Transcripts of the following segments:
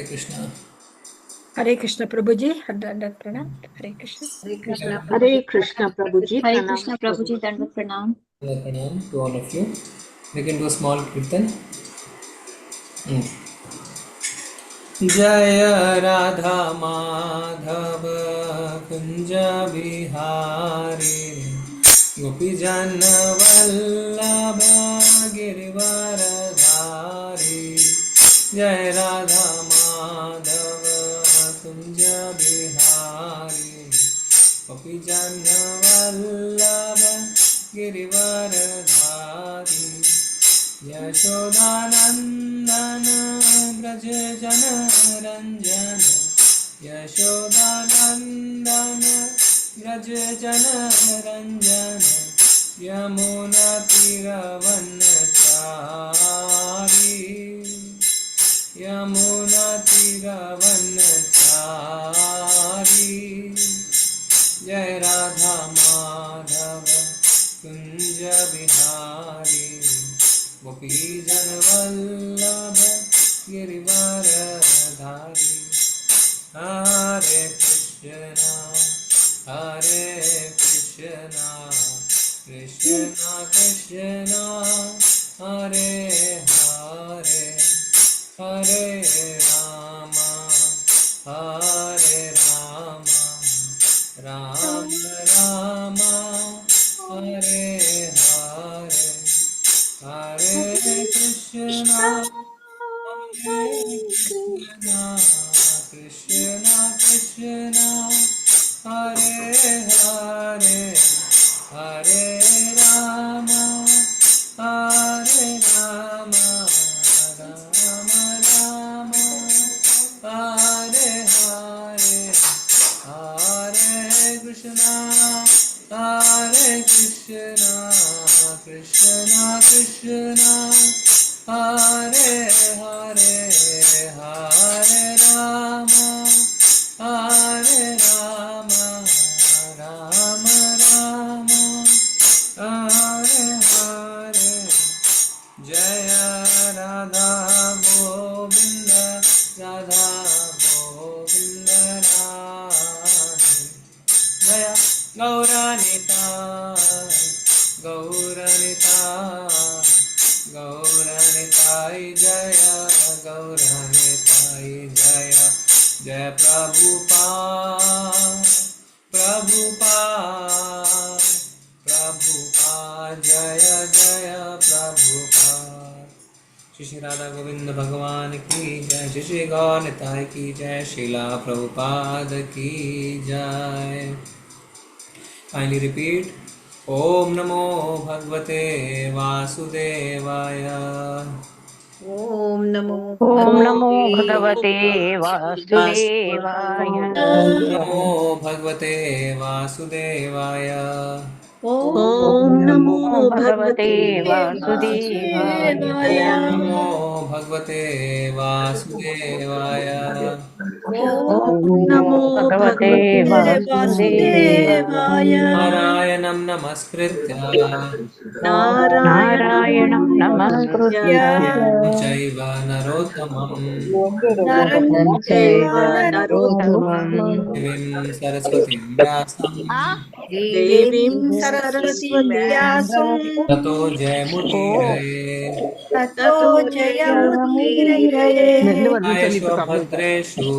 Krishna. Hare Krishna Prabhuji, Dandat Pranam. Hare Krishna. Hare Krishna Prabhuji. Hare Krishna Prabhuji, Dandat Pranam. Pranam to all of you. We can do a small kirtan. Jaya Radha Madhav Kunja Bihari Gopi Jana Vallabha Girivaradhari Jaya Radha Madhav Kunja Bihari Gopi Jana Vallabha Girivaradhari Yashodanandana Braj Jana Ranjana Yashodanandana Braj Jana Ranjana Yamuna Tiravanachari Yamuna Tiravanachari Jai Radha Madhava Kunja Bihari Gopi Jana Vallabha Girivaradhari Hare Krishna Krishna Krishna Hare Hare Hare Rama Rama Rama Hare Hare Hare Krishna Krishna Krishna Hare Hare Hare Rama Rama Rama Hare Hare Hare Krishna Krishna Krishna Hare Hare Hare Rama Rama Rama Hare Hare Jaya Radha Govinda Radha Govinda Radhe Jaya Gauranitai Jaya Gauranitai Jaya Jaya Prabhupada Jaya Jaya Prabhupada Shri Radha Govinda Bhagavan ki jai Shri Gauranitai ki jai Srila Prabhupada ki jai. Kindly repeat. Om Namo Bhagavate Vasudevaya. Om Namo Bhagavate Vasudevaya. Om Namo Bhagavate Vasudevaya. Om Namo Bhagavate Vasudevaya. Om Namo Bhagavate Vasudevaya. Om Namo Bhagavate Vasudevaya. Narayanam Namaskritya Narayanam Namaskritya Chaiva Narottamam Naram Chaiva Narottamam Devim Saraswati Vyasam Devim Saraswati Vyasam Tato Jayamudire Tato Jayamudire Ayesha Bhadreshu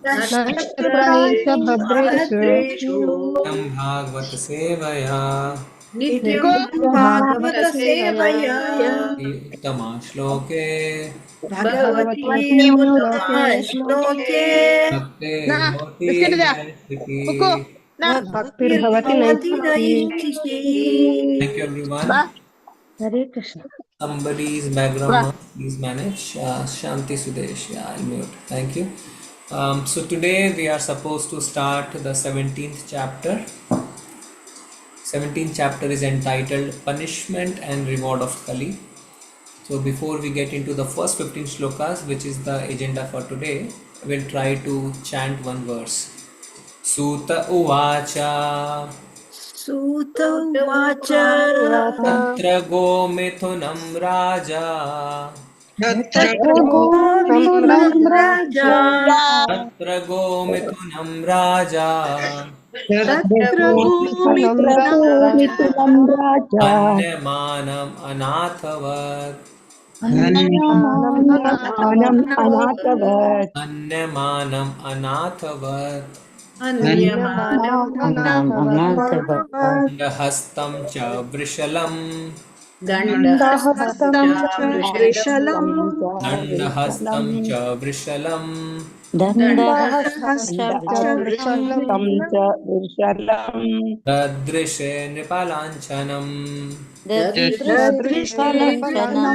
Nashtrayesh Bhadreshu Tam Bhagavad Sevaya Nityam Bhagavata Sevaya Uttama Shloke Bhagavati Uttama Shloke Bhakti Bhoti Naistiki. Bhaktir Bhavati Naistiki. Thank you everyone. Hare Krishna. Somebody's background noise, please manage. Shanti Sudesh, yeah, I'll mute. Thank you. So today we are supposed to start the 17th chapter. 17th chapter is entitled Punishment and Reward of Kali. So before we get into the first 15 shlokas, which is the agenda for today, we'll try to chant one verse. Suta Uvacha Suta Uvacha Tatra Go Mithunam Raja तत्र गोमिथुनं राजा तत्र गोमिथुनं राजा तत्र गोमिथुनं राजा हन्यमानम् अनाथवत् हन्यमानम् अनाथवत् अन्यमानम् दण्डहस्तं च वृषलम् दण्डहस्तं च वृषलं दण्डहस्तं च वृषलम् दण्डहस्तं च वृषलं ददृशे नृपलाञ्छनम् ददृशे नृपलाञ्छनं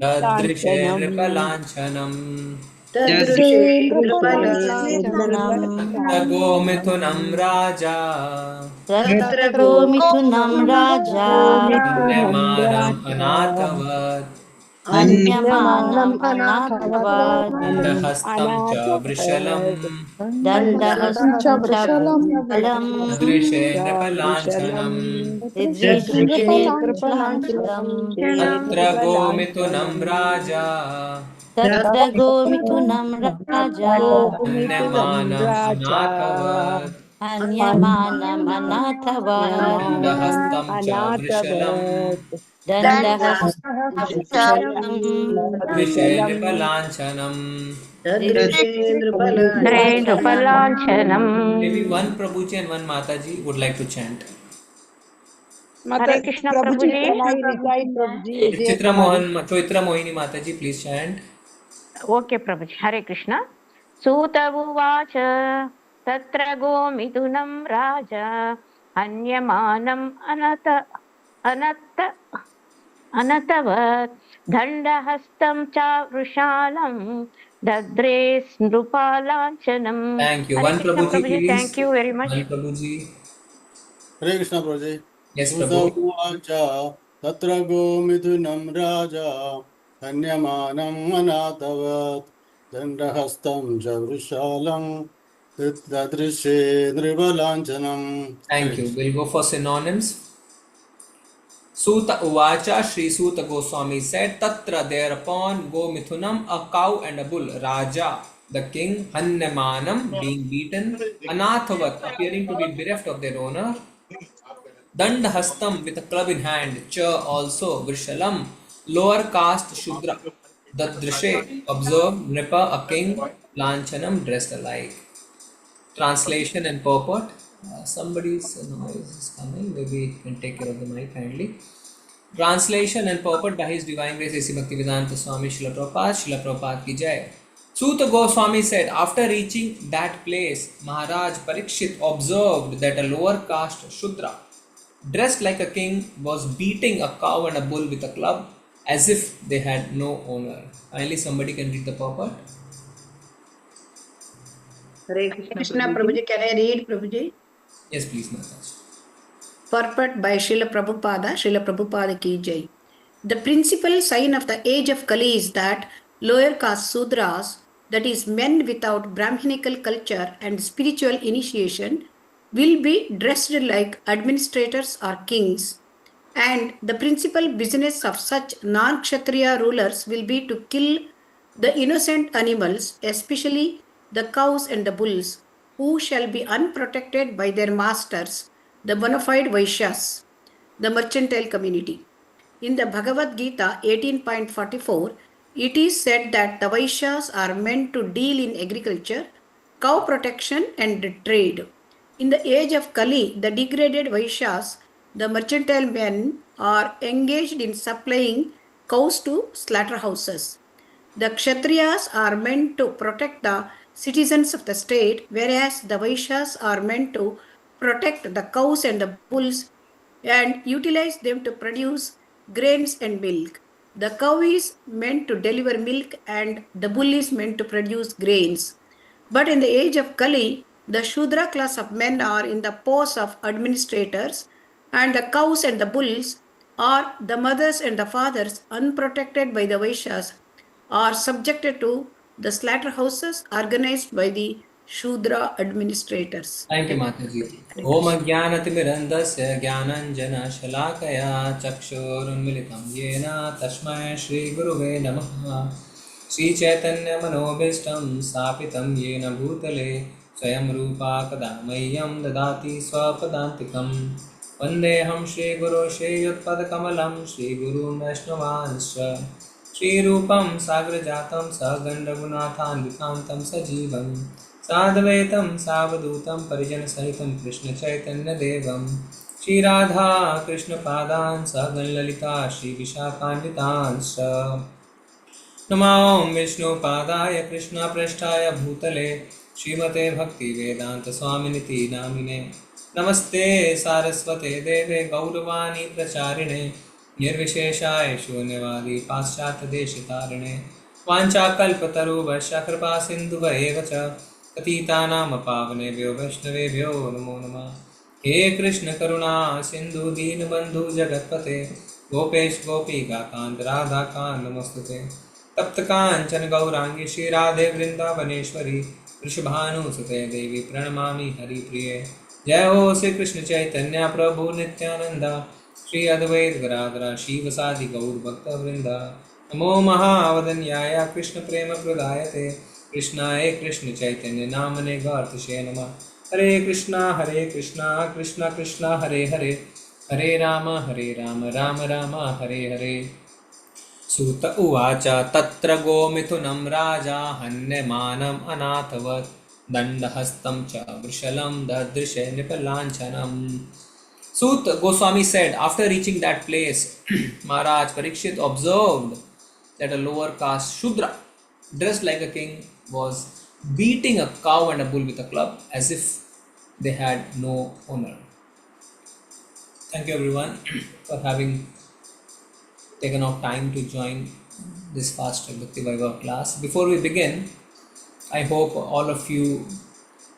ददृशे नृपलाञ्छनम् ददृशे नृपलाञ्छनं तत्र गोमिथुनं राजा तत्र गोमिथुनं राजा हन्यमानम् अनाथवत् अन्यमानम् अनाथवत् दण्डहस्तं च वृषलम् दण्डहस्तं च वृषलं ददृशे नृपलाञ्छनम् ददृशे नृपलाञ्छनं तत्र गोमिथुनं राजा तत्र गोमिथुनं राजा हन्यमानम् अनाथवत् अन्यमानम् अनाथवत् दण्डहस्तं च वृषलम् दण्डहस्तं दृशे नृपलाञ्छनम् ददृशे नृपलाञ्छनम् Maybe one Prabhuji and one Mataji would like to chant. Hare Krishna Prabhuji Choitra Mohini Mataji, please chant. Okay प्रभुजी हरे कृष्ण सूत उवाच तत्र गोमिथुनं राजा हन्यमानम् अनतवत् दण्डहस्तं च वृषालं दद्रे नृपालाञ्छनम् Thank you. Hare One Krishna Prabhuji, Prabhuji please. Thank you very much One Prabhuji. Hare Krishna Prabhuji Yes, सुत Prabhu. उवाच तत्र गोमिथुनं राजा हन्यमानम् अनाथवत् दण्डहस्तं च वृषालं ददृशे नृपलाञ्छनम् Thank you. We'll go for synonyms. Suta Uvacha, Sri Suta Goswami said, Tatra thereupon, Go Mithunam, a cow and a bull, Raja, the king, Hanyamanam, being beaten, Anathavat, appearing to be bereft of their owner, Dandhastam, with a club in hand, Cha also, Vrishalam, lower caste Shudra, Dadrishe, observe, Nripa, a king, Lanchanam, dressed alike. Translation and purport. Somebody's noise is coming. Maybe you can take care of the mic kindly. Translation and purport by His Divine Grace A.C. Bhaktivedanta Swami Srila Prabhupada ki Jai. Suta Goswami said, after reaching that place, Maharaj Parikshit observed that a lower caste Shudra, dressed like a king, was beating a cow and a bull with a club as if they had no owner. Finally, somebody can read the purport. Hare Krishna Prabhuji, can I read Prabhuji? Yes, please, Maharaj. Purport by Srila Prabhupada ki Jai. The principal sign of the age of Kali is that lower caste Sudras, that is men without Brahminical culture and spiritual initiation, will be dressed like administrators or kings. And the principal business of such non-Kshatriya rulers will be to kill the innocent animals, especially the cows and the bulls, who shall be unprotected by their masters, the bona fide Vaishyas, the mercantile community. In the Bhagavad Gita 18.44, it is said that the Vaishyas are meant to deal in agriculture, cow protection and trade. In the age of Kali, the degraded Vaishyas, the mercantile men, are engaged in supplying cows to slaughterhouses. The Kshatriyas are meant to protect the citizens of the state, whereas the Vaishyas are meant to protect the cows and the bulls and utilize them to produce grains and milk. The cow is meant to deliver milk and the bull is meant to produce grains. But in the age of Kali, the Shudra class of men are in the pose of administrators, and the cows and the bulls, or the mothers and the fathers unprotected by the Vaishyas, are subjected to the slaughterhouses organized by the Shudra administrators. Thank you, Mataji. Om Jnanatimirandasya Jnananjana Shalakaya Chakshurunmilitam Yena Tasmai Shri Guruve Namaha Shri Chaitanya Manobishtam Sapitam Yena Bhutale Swayam Rupa Kadamayyam Dadati Swapadantikam Vandeham Shri Guru Shri Yutpadakamalam Shri Guru Vaishnavanscha Shri Rupam Sagrajatam Sagandhagunathan Vikantam Sajivam Sadvaitam Savadutam Parijana Sahitam Krishna Chaitanya Devam Shri Radha Krishna Padan Sagan Lalita Shri Vishakhanvitansa Namo Vishnu Padaya Krishna Prasthaya Bhutale Srimate Bhakti Vedanta Swaminiti Namine Namaste Saraswate Deve Gauravani Pracharine Nirvisheshaya Shunyavadi Paschat Deshitarine Vanchakalpataru Vaishya Kripa Sindhuva Evacha Patitanam Pavane Vaishnavebhyo Namo Namah He Krishna Karuna Sindhu Deen Bandhu Jagatpate Gopesh Gopika Kant Radha Kant Namostute तप्त कांचन गौरांगी श्री राधे वृंदावनेश्वरी वृषभानु सुते देवी प्रणमामि हरिप्रिय जय हो श्री कृष्ण चैतन्य प्रभु नित्यानंद श्री अद्वैत गदाधर शिवसादि गौर भक्त वृंदा नमो महावदन्याय कृष्ण प्रेम प्रदायते कृष्णाय कृष्ण चैतन्य नामने गार्तशे नमः हरे कृष्णा कृष्णा कृष्णा हरे हरे हरे राम राम राम हरे हरे सूत उवाच तत्र गोमिथुनं राजा हन्यमानम् अनाथवत् दण्डहस्तं च वृषलं ददृशे नृपलाञ्छनम्. Sut Goswami said, after reaching that place, Maharaj Parikshit observed that a lower caste Shudra, dressed like a king, was beating a cow and a bull with a club as if they had no owner. Thank you everyone for having taken out time to join this fast Bhakti Vaibhav class. Before we begin, I hope all of you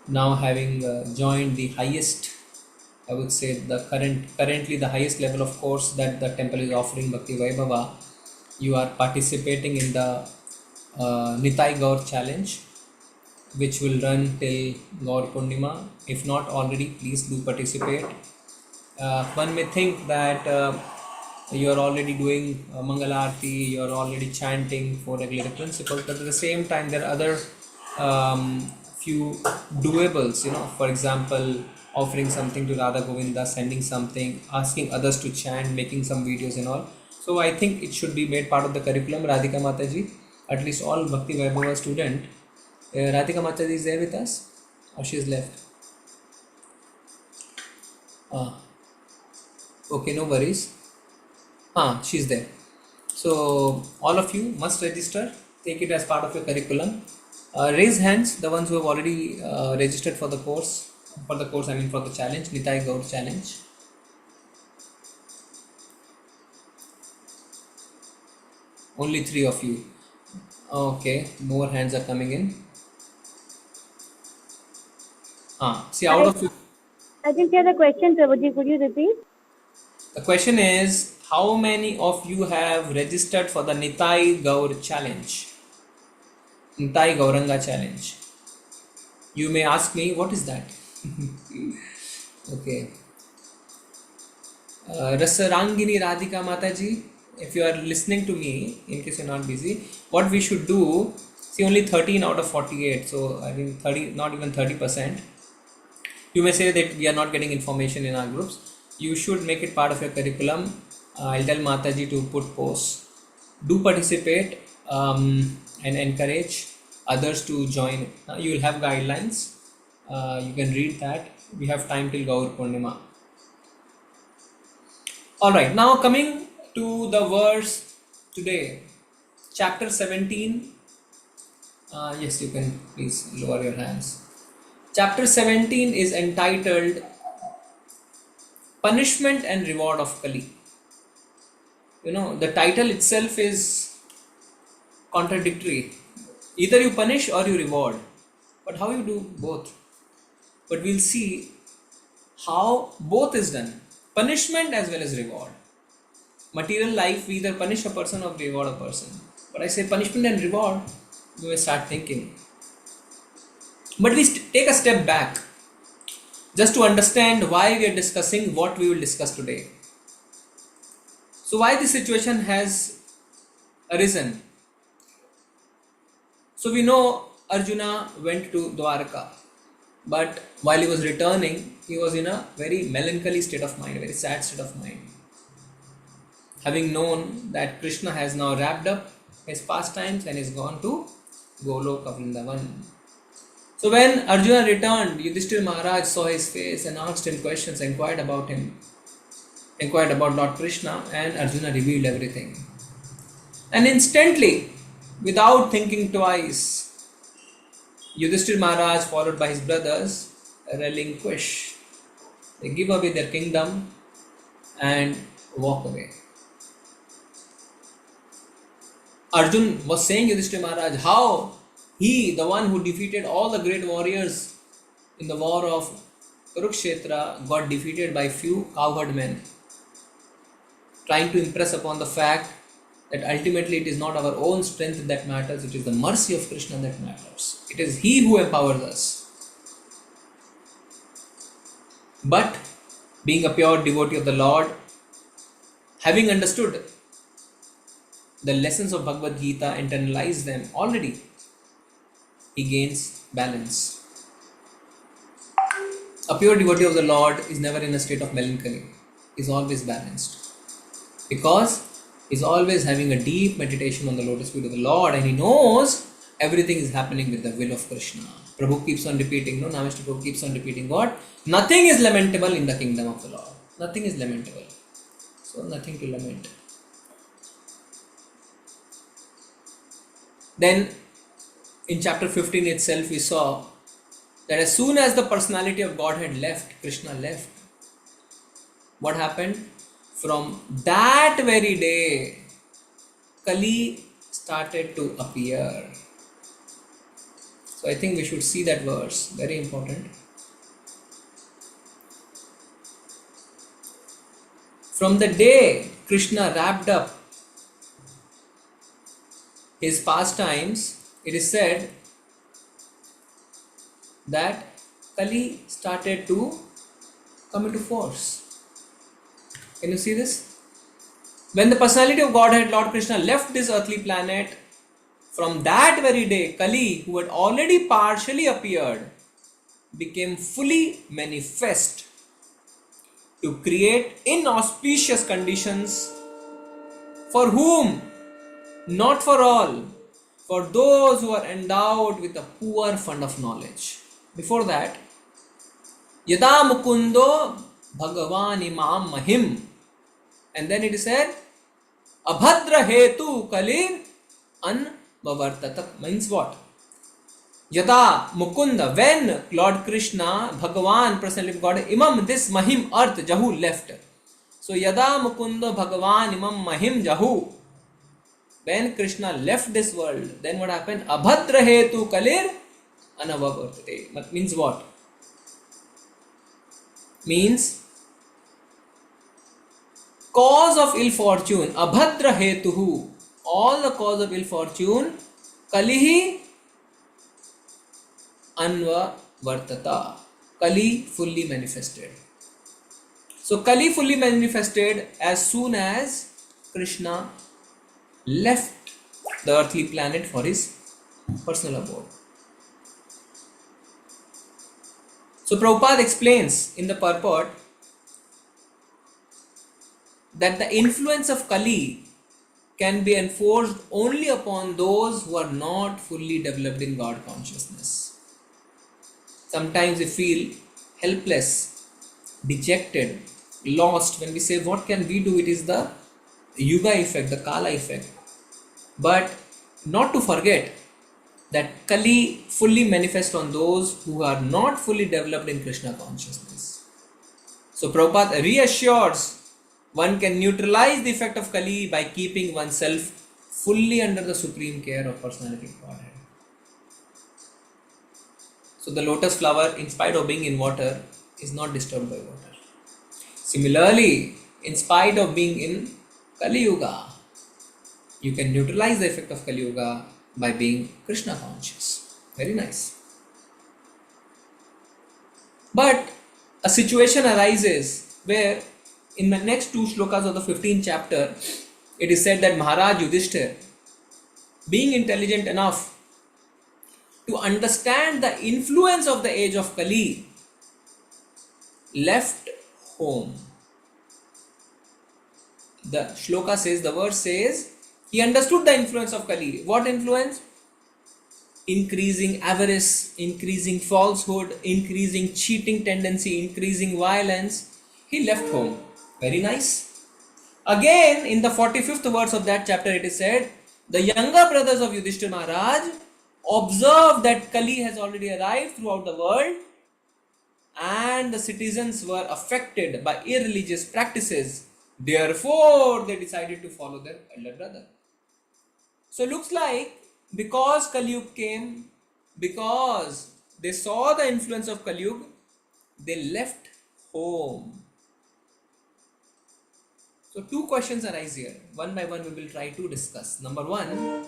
now having joined the highest, I would say currently the highest level of course that the temple is offering Bhakti Vaibhava, you are participating in the Nitai Gaur challenge, which will run till Gaur Purnima. If not already, please do participate. One may think that you are already doing Mangalarti, you are already chanting for regular principles, but at the same time there are other few doables, for example, offering something to Radha Govinda, sending something, asking others to chant, making some videos and all. So I think it should be made part of the curriculum. Radhika Mataji, at least all Bhakti Vaibhava student. Radhika Mataji is there with us or she is left? Okay, no worries. She's there. So all of you must register, take it as part of your curriculum. Raise hands, the ones who have already registered for the course, for the challenge, Nitai Gaur challenge. Only 3 of you. Okay, more hands are coming in. See, out of you. I didn't hear the question, Prabhuji. Could you repeat? The question is, how many of you have registered for the Nitai Gaur challenge? Nitai Gauranga challenge. You may ask me, what is that? Okay. Rasarangini Radhika Mataji, if you are listening to me, in case you're not busy, what we should do, see only 13 out of 48, so I think 30, not even 30%. You may say that we are not getting information in our groups. You should make it part of your curriculum. I'll tell Mataji to put posts. Do participate and encourage others to join. You will have guidelines. You can read that. We have time till Gaur Purnima. Alright, now coming to the verse today. Chapter 17. Yes, you can please lower your hands. Chapter 17 is entitled Punishment and Reward of Kali. The title itself is contradictory. Either you punish or you reward. But how you do both? But we'll see how both is done. Punishment as well as reward. Material life, we either punish a person or reward a person. But I say punishment and reward, you may start thinking. But we take a step back just to understand why we are discussing what we will discuss today. So why this situation has arisen? So we know Arjuna went to Dwarka, but while he was returning, he was in a very melancholy state of mind, a very sad state of mind. Having known that Krishna has now wrapped up his pastimes and is gone to Goloka Vrindavan. So when Arjuna returned, Yudhishthira Maharaj saw his face and asked him questions, inquired about Lord Krishna, and Arjuna revealed everything. And instantly, without thinking twice, Yudhishthira Maharaj, followed by his brothers, relinquish. They give away their kingdom and walk away. Arjun was saying Yudhishthira Maharaj how he, the one who defeated all the great warriors in the war of Kurukshetra, got defeated by few cowherd men, trying to impress upon the fact that ultimately it is not our own strength that matters, it is the mercy of Krishna that matters. It is He who empowers us. But being a pure devotee of the Lord, having understood the lessons of Bhagavad Gita, internalize them already, he gains balance. A pure devotee of the Lord is never in a state of melancholy, is always balanced, because he's always having a deep meditation on the lotus feet of the Lord, and he knows everything is happening with the will of Krishna. Prabhu keeps on repeating, Namaste Prabhu keeps on repeating what? Nothing is lamentable in the kingdom of the Lord. Nothing is lamentable. So nothing to lament. Then in chapter 15 itself we saw that as soon as the personality of Godhead left, Krishna left, what happened? From that very day, Kali started to appear. So I think we should see that verse, very important. From the day Krishna wrapped up his pastimes, it is said that Kali started to come into force. Can you see this? When the personality of Godhead, Lord Krishna, left this earthly planet, from that very day, Kali, who had already partially appeared, became fully manifest to create inauspicious conditions. For whom? Not for all. For those who are endowed with a poor fund of knowledge. Before that, Yada Mukundo Bhagavan Imam Mahim. And then it is said, Abhadra Hetu Kalir Anvavartatak. Means what? Yada Mukunda, when Lord Krishna, Bhagavan, personality of God, Imam, this Mahim, earth, Jahu left. So Yada Mukunda Bhagavan Imam Mahim Jahu. When Krishna left this world, then what happened? Abhadra Hetu Kalir Anavavartate. Means what? Means cause of ill fortune, abhadra hetuhu, all the cause of ill fortune, kalihi anva vartata, Kali fully manifested. So Kali fully manifested as soon as Krishna left the earthly planet for his personal abode. So Prabhupada explains in the purport that the influence of Kali can be enforced only upon those who are not fully developed in God consciousness. Sometimes we feel helpless, dejected, lost when we say, what can we do? It is the Yuga effect, the Kala effect. But not to forget that Kali fully manifests on those who are not fully developed in Krishna consciousness. So Prabhupada reassures one can neutralize the effect of Kali by keeping oneself fully under the supreme care of personality of Godhead. So the lotus flower, in spite of being in water, is not disturbed by water. Similarly, in spite of being in Kali Yuga, you can neutralize the effect of Kali Yuga by being Krishna conscious. Very nice. But a situation arises where in the next two shlokas of the 15th chapter, it is said that Maharaj Yudhishthir, being intelligent enough to understand the influence of the age of Kali, left home. The shloka says, the verse says, he understood the influence of Kali. What influence? Increasing avarice, increasing falsehood, increasing cheating tendency, increasing violence. He left home. Very nice. Again, in the 45th verse of that chapter, it is said, the younger brothers of Yudhishthira Maharaj observed that Kali has already arrived throughout the world and the citizens were affected by irreligious practices. Therefore, they decided to follow their elder brother. So, looks like because Kali Yuga came, because they saw the influence of Kali Yuga, they left home. So, two questions arise here. One by one, we will try to discuss. Number one,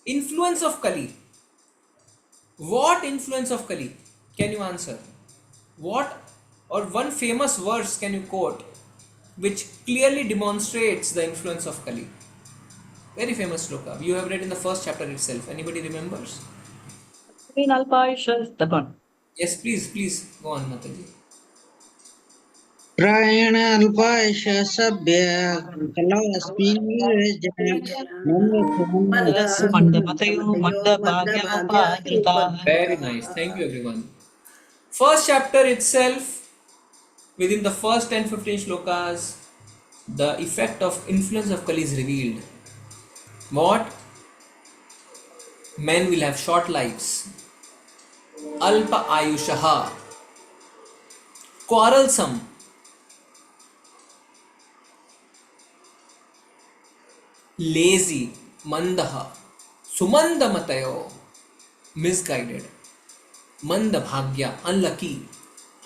influence of Kali. What influence of Kali? Can you answer? What or one famous verse can you quote which clearly demonstrates the influence of Kali? Very famous shloka. You have read in the first chapter itself. Anybody remembers? Yes, please go on, Mataji. प्रायण अल्पायुष सभ्य कलास्मिन् Very nice. Thank you, everyone. First chapter itself, within the first 10-15 shlokas, the effect of influence of Kali is revealed. What? Men will have short lives. Alpa ayushaha. Quarrelsome. Lazy. Mandaha. Sumanda matayo. Misguided. Manda bhagya. Unlucky.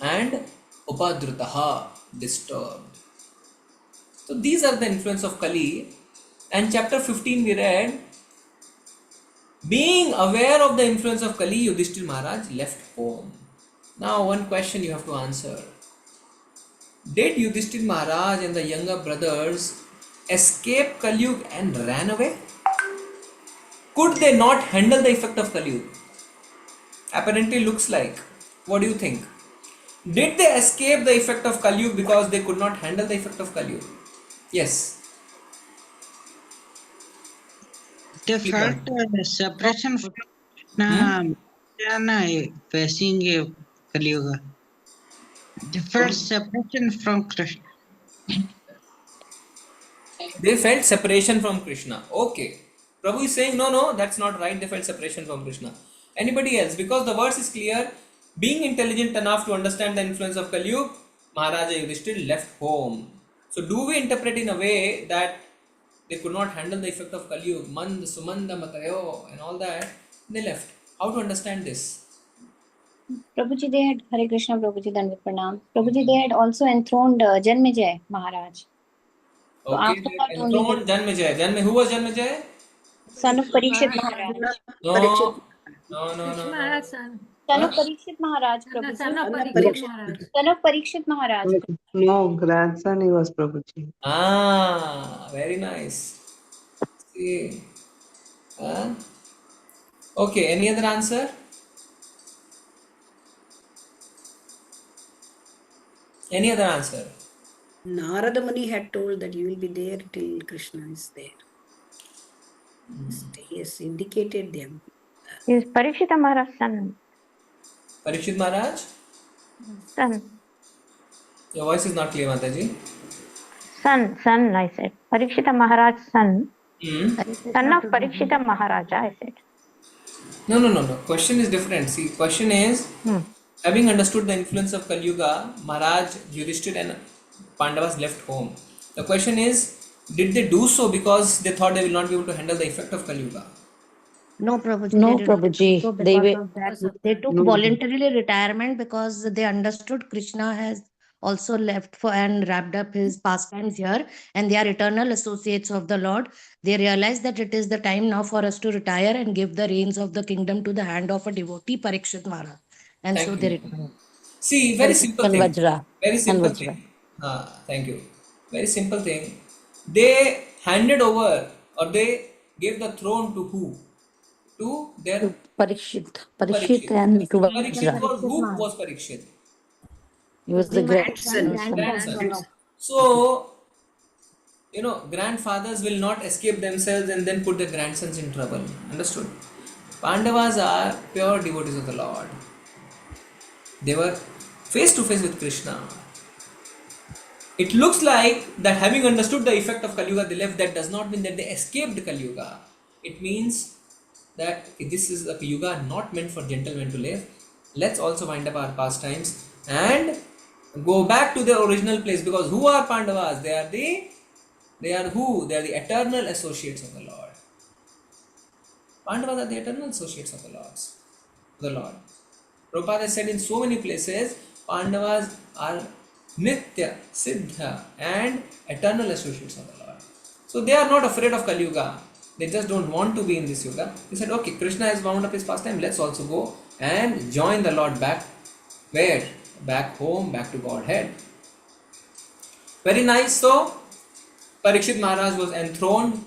And upadrutaha. Disturbed. So these are the influence of Kali. And chapter 15 we read, being aware of the influence of Kali, Yudhishthira Maharaj left home. Now one question you have to answer. Did Yudhishthira Maharaj and the younger brothers escape Kali Yuga and ran away? Could they not handle the effect of Kali Yuga? Apparently looks like. What do you think? Did they escape the effect of Kali Yuga because they could not handle the effect of Kali Yuga? Yes. They felt separation from facing Kali Yuga. They felt separation from Krishna. They felt separation from Krishna. Okay. Prabhu is saying, no, that's not right. They felt separation from Krishna. Anybody else? Because the verse is clear. Being intelligent enough to understand the influence of Kali Yuga, Maharaja Yudhishthira left home. So do we interpret in a way that they could not handle the effect of Kali Yuga, Mand, Sumanda, Matayo and all that, they left. How to understand this? Prabhuji, they had Hare Krishna, Prabhuji, Dandavat Pranam. Prabhuji, they had also enthroned Janmejay Maharaj. So Okay, after that only enthroned Janmejay. Who was Janmejay? son of Parikshit Maharaj. No. Son of Parikshit Maharaj, Prabhuji. Son of Parikshit Maharaj. Son of Parikshit Maharaj. No, grandson he was Prabhuji. Very nice. See. Okay, any other answer? Any other answer? Narada Muni had told that you will be there till Krishna is there. He has indicated them. Is Parikshita Maharaj son? Parikshit Maharaj? Son. Your voice is not clear, Mataji. Son, I said. Parikshita Maharaj son. Hmm. Son of Parikshita Maharaja, I said. No. Question is different. See, question is, having understood the influence of Kali Yuga, Maharaj, Yudhishthira and Pandavas left home. The question is, did they do so because they thought they will not be able to handle the effect of Kali Yuga? No, Prabhuji. No, they did not Prabhuji. do so They because were- of that. They took voluntarily retirement because they understood Krishna has also left for and wrapped up his pastimes here, and they are eternal associates of the Lord. They realized that it is the time now for us to retire and give the reins of the kingdom to the hand of a devotee, Parikshit Maharaj. And Thank so you. they retired. See, very simple And thing. Vajra. Very And simple Vajra. thing. Thank you. Very simple thing. They handed over or they gave the throne to who? To their To Parikshit. Parikshit Parikshit. and to Parikshit Vajra. was who was Parikshit? He was the Grandson. Grandson. So, grandfathers will not escape themselves and then put their grandsons in trouble. Understood? Pandavas are pure devotees of the Lord. They were face to face with Krishna. It looks like that having understood the effect of Kali Yuga, they left. That does not mean that they escaped Kali Yuga. It means that this is a Yuga not meant for gentlemen to live. Let's also wind up our pastimes and go back to their original place, because who are Pandavas? They are who? They are the eternal associates of the Lord. Pandavas are the eternal associates of the Lord. Prabhupada has said in so many places, Pandavas are Nitya, Siddha and eternal associates of the Lord. So they are not afraid of Kali Yuga. They just don't want to be in this Yuga. He said, okay, Krishna has wound up his pastime, let's also go and join the Lord back. Where? Back home, back to Godhead. Very nice. So, Parikshit Maharaj was enthroned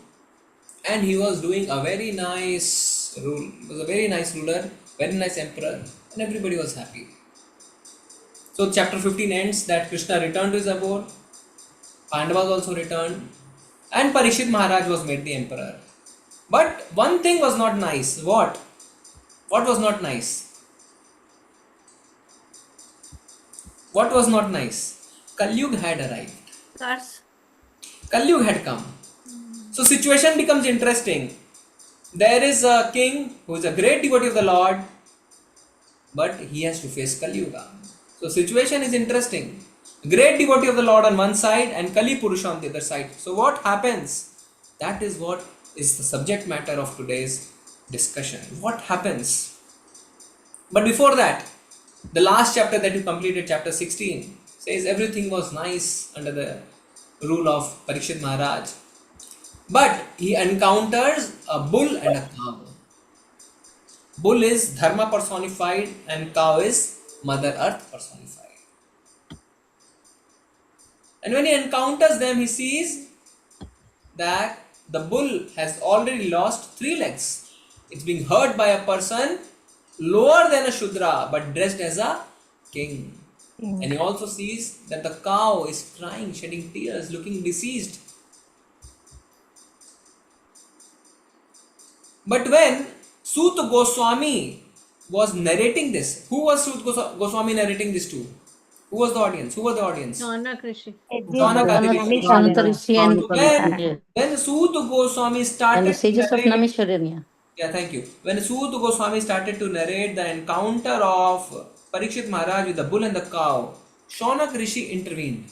and he was doing a very nice rule. He was a very nice ruler, very nice emperor, and everybody was happy. So chapter 15 ends that Krishna returned to his abode, Pandavas also returned, and Parikshit Maharaj was made the emperor. But one thing was not nice. What? What was not nice? What was not nice? Kali Yuga had arrived. Kali Yuga had come. So situation becomes interesting. There is a king who is a great devotee of the Lord, but he has to face Kali Yuga. So situation is interesting. Great devotee of the Lord on one side and Kali Purusha on the other side. So what happens? That is what is the subject matter of today's discussion. What happens? But before that, the last chapter that you completed, chapter 16, says everything was nice under the rule of Parikshit Maharaj. But he encounters a bull and a cow. Bull is Dharma personified and cow is Mother Earth personified. And when he encounters them, he sees that the bull has already lost 3 legs. It's being hurt by a person lower than a Shudra but dressed as a king. And he also sees that the cow is crying, shedding tears, looking deceased. But when Suta Goswami was narrating this, who was Suta Goswami narrating this to? Who was the audience? Who were the audience? Shaunak Rishi. Shanta Rishi and When Suta Goswami and started the sages of narrating, Namisharanya. yeah, thank you. When Suta Goswami started to narrate the encounter of Parikshit Maharaj with the bull and the cow, Shaunak Rishi intervened.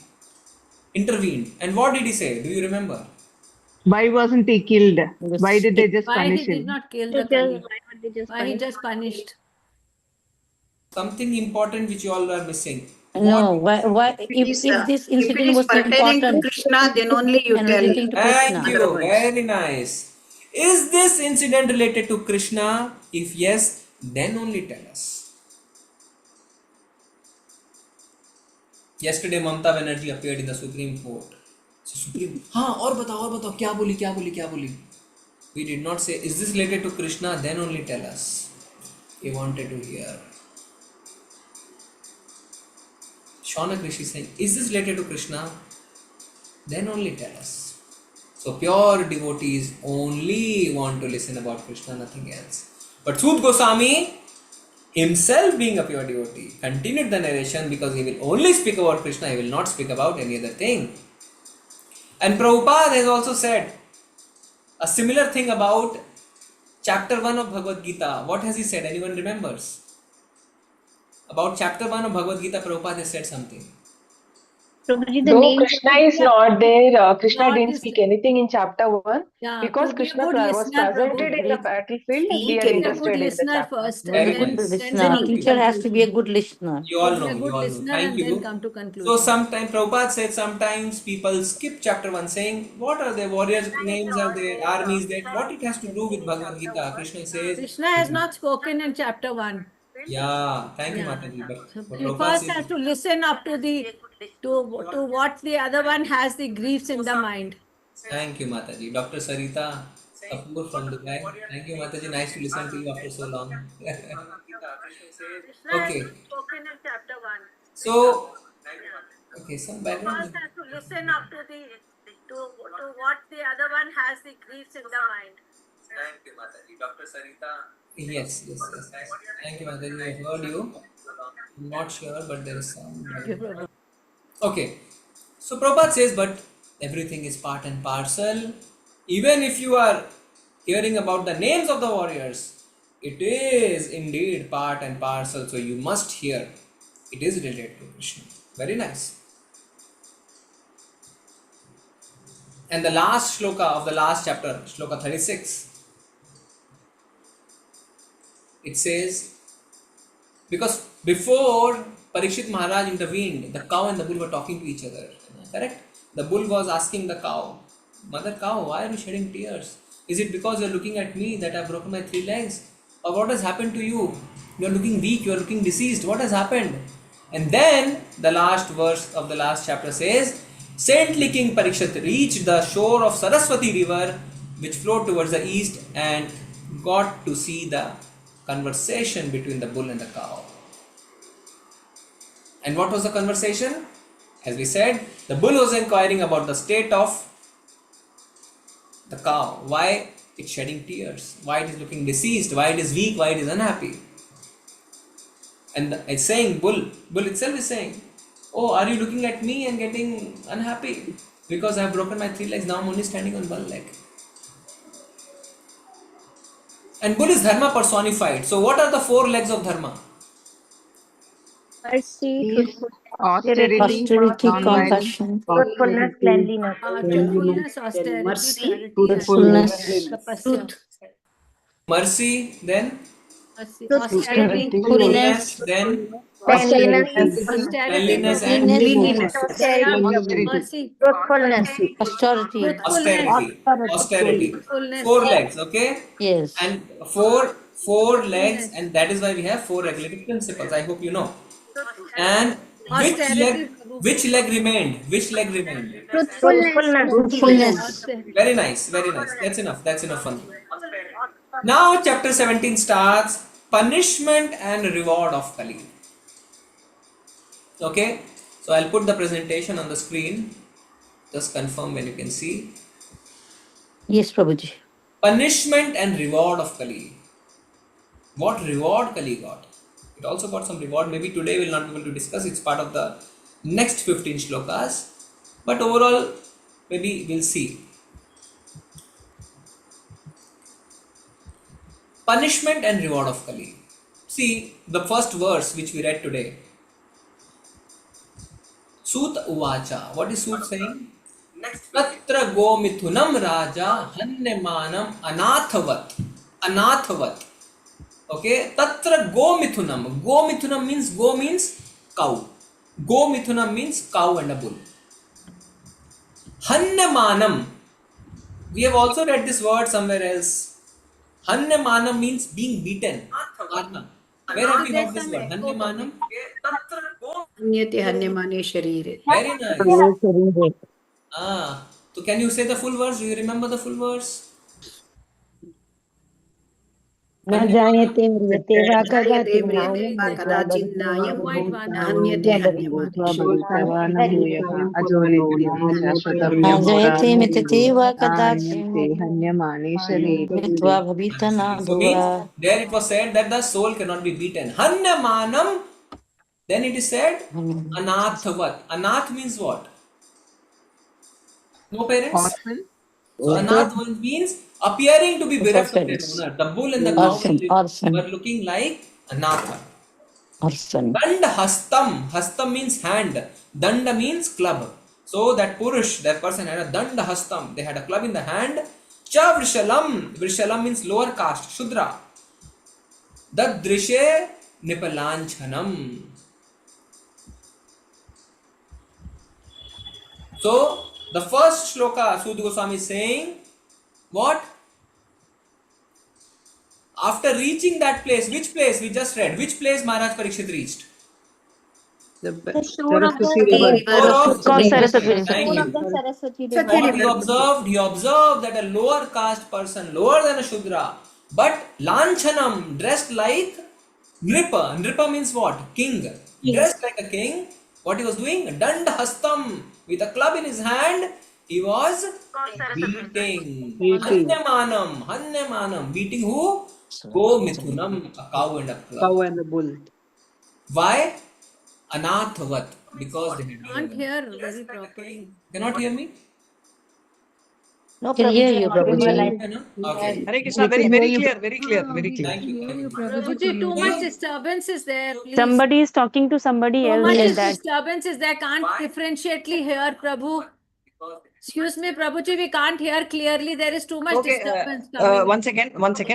And what did he say? Do you remember? Why wasn't he killed? Why did they just Why punish he did him? not kill the Kali? Why he just punished? Something important which you all are missing. No, why if this If it incident is was pertaining to important Krishna, then only you and tell. relating to Thank Krishna. you. Very nice. Is this incident related to Krishna? If yes, then only tell us. Yesterday, Mamata Banerjee appeared in the Supreme Court. So Supreme, और बताओ, क्या बोली? We did not say, is this related to Krishna? Then only tell us. We wanted to hear. Shaunak Rishi saying, is this related to Krishna? Then only tell us. So pure devotees only want to listen about Krishna, nothing else. But Suta Goswami, himself being a pure devotee, continued the narration because he will only speak about Krishna, he will not speak about any other thing. And Prabhupada has also said a similar thing about chapter 1 of Bhagavad Gita. What has he said? Anyone remembers? About chapter 1 of Bhagavad Gita, Prabhupada has said something. Prabhuji, the Though name Krishna is not there, Krishna Lord didn't is speak anything in chapter 1 Yeah, because to be a Krishna good was listener, presented Prabhu. in the battlefield. We Speak are in Be a good interested in the listener chapter. first, Very and good then listener. come to Teacher has to be a conclusion. good listener. You all Be know, a good listener Thank and you. then come to conclusion. So sometimes Prabhupada said sometimes people skip chapter 1 saying, what are the warriors' names are there, armies there, what it has to do with Bhagavad Gita? Krishna says, Krishna has not spoken in chapter 1. Yeah, thank you, Yeah. Mataji. But He Prabhupada first says, has to listen up to what the other one has the griefs in the mind. thank you, Mataji. Dr. Sarita Kapoor from Dubai. Thank you, Mataji. Nice to listen to you after so long. Okay. So, okay, some background. First has to listen up to what the other one has the griefs in the mind. Thank you, Mataji. Dr. Sarita. Yes. Thank you, Mataji. I heard you. I'm not sure, but there is some. Okay. So Prabhupada says, but everything is part and parcel. Even if you are hearing about the names of the warriors, it is indeed part and parcel. So you must hear. It is related to Krishna. Very nice. And the last shloka of the last chapter, shloka 36, it says, because before Parikshit Maharaj intervened, the cow and the bull were talking to each other. Correct? The bull was asking the cow, Mother cow, why are you shedding tears? Is it because you are looking at me that I have broken my 3 legs? Or what has happened to you? You are looking weak, you are looking diseased. What has happened? And then the last verse of the last chapter says, Saintly King Parikshit reached the shore of Saraswati river which flowed towards the east and got to see the conversation between the bull and the cow. And what was the conversation? As we said, the bull was inquiring about the state of the cow, why it's shedding tears, why it is looking diseased, why it is weak, why it is unhappy. And it's saying, bull itself is saying, oh, are you looking at me and getting unhappy? Because I have broken my 3 legs, now I'm only standing on 1 leg. And bull is dharma personified. So what are the 4 legs of dharma? Mercy, Peace, truthfulness, austerity, non-violence, truthfulness, cleanliness. Truthfulness, austerity, Mercy, charity, truthfulness, tapasya. Mercy, then Mercy, austerity, austerity, truthfulness, then Cleanliness, austerity, cleanliness, and cleanliness, austerity, mercy, truthfulness, austerity. Austerity. truthfulness, 4 legs, okay? yes. And four legs, truthfulness, and that is why we have 4 regulative principles. I hope you know. And austerity, which leg remained? Which leg remained? Truthfulness. Very nice, very nice. That's enough fun. Now chapter 17 starts punishment and reward of Kali. Okay, so I'll put the presentation on the screen. Just confirm when you can see. Yes, Prabhuji. Punishment and reward of Kali. What reward Kali got? It also got some reward. Maybe today we'll not be able to discuss. It's part of the next 15 shlokas. But overall, maybe we'll see. Punishment and reward of Kali. See the first verse which we read today. Sut Uvacha. What is Sut saying? Tatra Gomithunam Raja Hannemanam Anathavat. Anathavat. Okay, Tatra Gomithunam. Gomithunam means go means cow. Gomithunam means cow and a bull. Hannemanam. We have also read this word somewhere else. Hannemanam means being beaten. Arna. Where have we heard this word? Hannemanam? Anyate hanyamane sharire. Very nice. So can you say the full verse? Do you remember the full verse? न जायते म्रियते वा Jayate कदाचित् mriyate va नायं भूत्वा kadachit भविष्यवान् nayam quite one. hanyate hanyamane sharire. भूतवान् भूयः अजो नित्यं शाश्वतं न यमोरा जयते मितते वा कदाचित् आयन्ते हन्यमाने शरीरे भूत्वा भवितना So means there it was said that the soul cannot be beaten. Hanyamanam. Then it is said anathavat. Anath means what? No parents? orphan, So anath means appearing to be bereft of their owner. The bull and the cow were looking like anatha. Danda hastam. Hastam means hand. Danda means club. So that Purush, that person had a danda hastam. They had a club in the hand. Cha vrishalam. Vrishalam means lower caste. Shudra. Dadrishe nipalanchanam. So the first shloka Sudha Goswami is saying what? After reaching that place, which place we just read? Which place Maharaj Parikshit reached? The shore of the Saraswati river. River. Shore of It's called Saraswati River. Thank Shore of you. the Saraswati Saraswati river. What he observed? He observed that a lower caste person, lower than a Shudra, but Lanchanam, dressed like Nripa. Nripa means what? King. Dressed like a king. What he was doing? Dand Hastam. With a club in his hand, he was beating. Beating. Hanyamanam. Beating who? Go Mithunam, a cow and a club. Cow and the bull. Why? Anathavat. Because they had Can't hear very properly. Cannot hear me? No, Can hear Prabhuji, you, not audible. Prabhuji. Okay. Hare Krishna, very clear, very clear. Thank you. Prabhuji, too much disturbance is there, please. Somebody is talking to somebody Too else much like that. disturbance is there. Can't differentiately hear, Prabhu. Excuse me, Prabhuji, we can't hear clearly. There is too much Okay, disturbance coming. one second.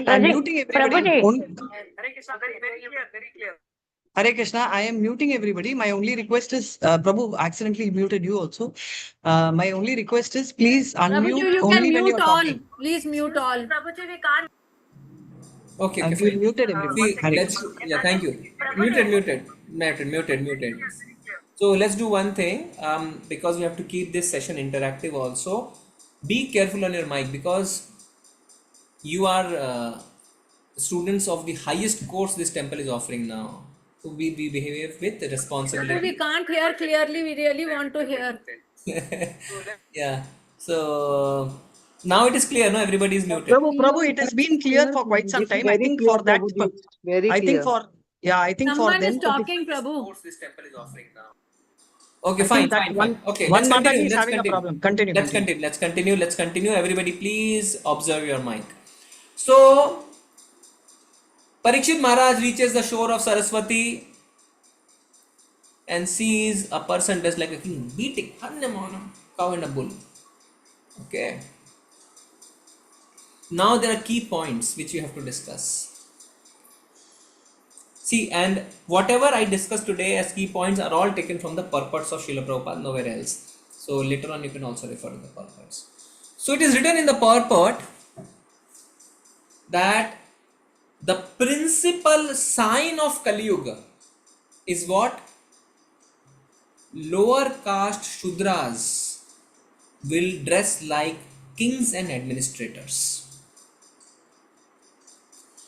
I'm Prabhuji, muting everybody. Prabhuji. Hare Krishna, very clear. Hare Krishna, I am muting everybody. My only request is, Prabhu accidentally muted you also. My only request is, please Prabhuji, unmute you only can when mute you're all. talking. Please mute all. Prabhuji, we can't. Okay, I've fine. muted everybody. See, Hare let's, yeah, thank you. Muted. So let's do one thing, because we have to keep this session interactive also. Be careful on your mic, because you are students of the highest course this temple is offering now. So we behave with Prabhu, we responsibility. can't hear clearly. We really want to hear. Yeah. So now it is clear, no? Everybody is muted. Prabhu, it has been clear for quite some time. I Very think clear, for that, Prabhuji. Very I think clear. I think for Someone is them to be. talking, Prabhu. Course this temple is offering now. Okay, I fine. think that one- Okay, one let's Mataji continue. is having a problem. Continue. Let's continue. Everybody, please observe your mic. So, Parikshit Maharaj reaches the shore of Saraswati and sees a person dressed like a king beating cow and a bull. Okay. Now there are key points which you have to discuss. See, and whatever I discussed today as key points are all taken from the purports of Srila Prabhupada, nowhere else. So later on you can also refer to the purports. So it is written in the purport that the principal sign of Kali Yuga is what? Lower caste Shudras will dress like kings and administrators.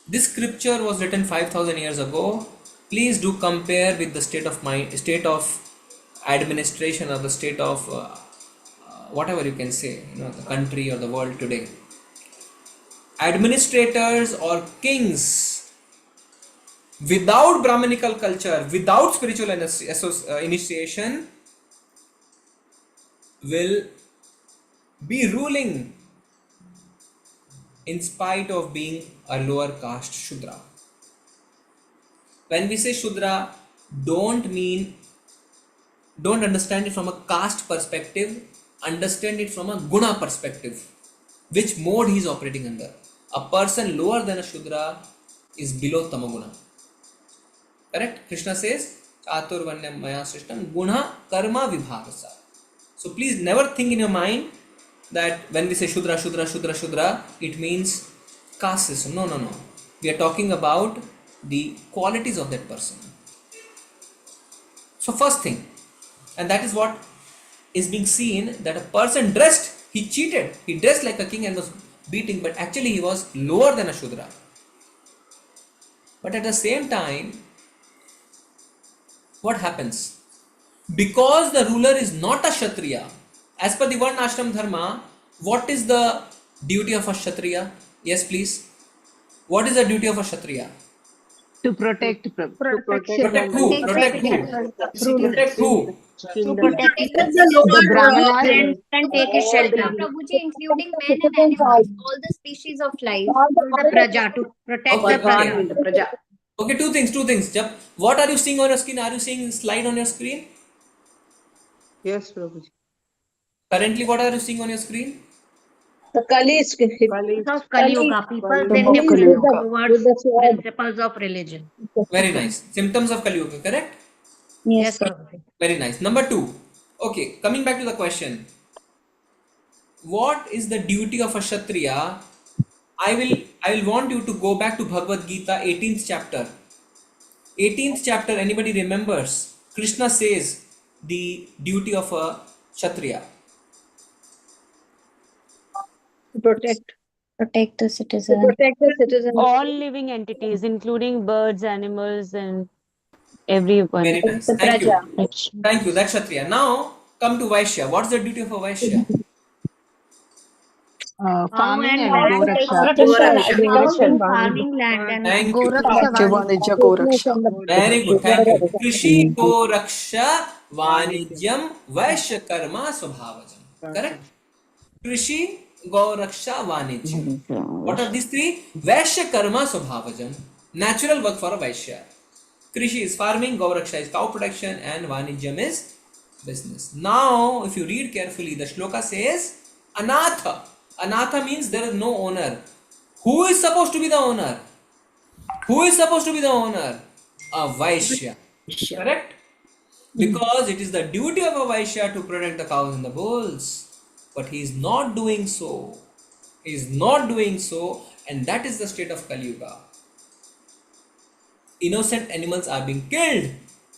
This scripture was written 5,000 years ago. Please do compare with the state of administration or the state of whatever you can say, the country or the world today. Administrators or kings without Brahmanical culture, without spiritual initiation, will be ruling in spite of being a lower caste Shudra. When we say Shudra, don't understand it from a caste perspective, understand it from a guna perspective, which mode he is operating under. A person lower than a Shudra is below Tamaguna. Correct? Krishna says, Chaturvanyam maya srishtam guna karma vibhagasa. So please never think in your mind that when we say Shudra, it means caste system. No. We are talking about the qualities of that person. So first thing, and that is what is being seen, that a person dressed, he cheated. He dressed like a king and was beating, but actually he was lower than a Shudra. But at the same time, what happens? Because the ruler is not a Kshatriya, as per the Varna Ashram Dharma, what is the duty of a Kshatriya? Yes, please. What is the duty of a Kshatriya? To protect. Protect who? Protect who? To protect The Brahmanas. and take his shelter. Prabhuji, including men and animals, all the species of life. The praja, to protect the praja. The praja. Okay, two things. What are you seeing on your screen? Are you seeing slide on your screen? Yes, Prabhuji. Currently, what are you seeing on your screen? The Kali is Of Kali Yuga, people Kali then Yuga. different towards principles of religion. Very nice. Symptoms of Kali Yuga, correct? Yes. Very nice. Number 2. Okay, coming back to the question. What is the duty of a Kshatriya? I will I will want you to go back to Bhagavad Gita 18th chapter. 18th chapter, anybody remembers? Krishna says the duty of a Kshatriya. Protect. Protect the To citizen. protect the citizens. All living entities, including birds, animals, and everyone. Very nice. The Thank you. Praja. Thank you. That's Kshatriya. Now come to Vaishya. What's the duty of a Vaishya? Farming and Also go takes raksha. protection, Goraksha. farming land and Thank you. Vanijya go raksha. Very good. Thank you. Krishi go raksha vanijyam vaishya karma swabhavajam. Correct? Krishi go raksha vanijyam. What are these three? Vaishya karma swabhavajam. Natural work for a Vaishya. Krishi is farming, go raksha is cow protection, and vanijyam is business. Now, if you read carefully, the shloka says anatha. Anatha means there is no owner. Who is supposed to be the owner? Who is supposed to be the owner? A Vaishya. Correct? Because it is the duty of a Vaishya to protect the cows and the bulls. But he is not doing so. He is not doing so, and that is the state of Kali Yuga. Innocent animals are being killed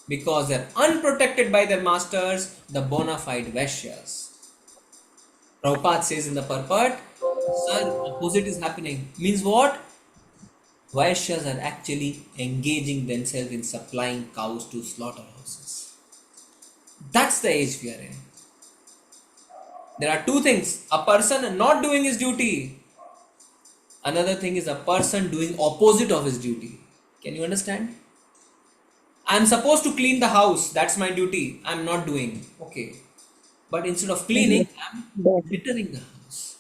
because they are unprotected by their masters, the bona fide Vaishyas. Prabhupada says in the purport, sir, opposite is happening. Means what? Vaishyas are actually engaging themselves in supplying cows to slaughterhouses. That's the age we are in. There are two things. A person not doing his duty. Another thing is a person doing opposite of his duty. Can you understand? I am supposed to clean the house. That's my duty. I am not doing. Okay. But instead of cleaning, I am littering the house.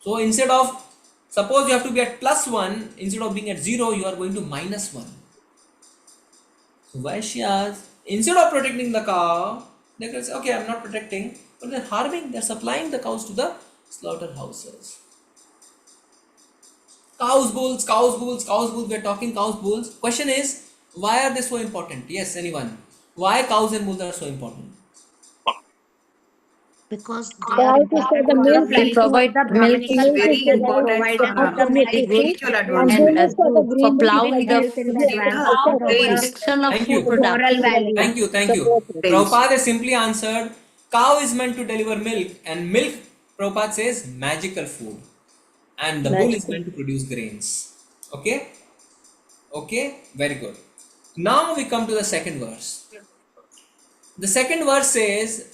So instead of, suppose you have to be at +1, instead of being at 0, you are going to -1. So Vaishyas, instead of protecting the cow, they can say, okay, I am not protecting, but they are harming, they are supplying the cows to the slaughterhouses. Cows, bulls, cows, bulls, cows, bulls, we are talking cows, bulls. Question is, why are they so important? Yes, anyone? Why cows and bulls are so important? Because they are important The for milk the they milking provide of the milk is Brahminical very culture. They important provide for the milk spiritual and advancement. for plowing the Cow for the tails. production of Thank food you. products. Thank you, thank you. Prabhupada has simply answered, cow is meant to deliver milk, and milk, Prabhupada says, magical food. And the bull is meant to produce grains. Okay? Okay? Very good. Now we come to the second verse. The second verse says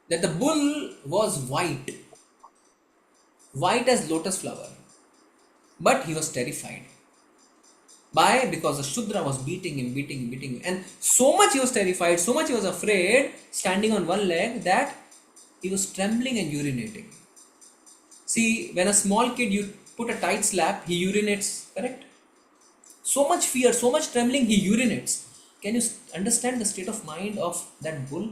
that the bull was white as lotus flower, but he was terrified. Why? Because the Shudra was beating him, and so much he was terrified, so much he was afraid, standing on one leg, that he was trembling and urinating. See, when a small kid, you put a tight slap, he urinates, correct? So much fear, so much trembling, he urinates. Can you understand the state of mind of that bull?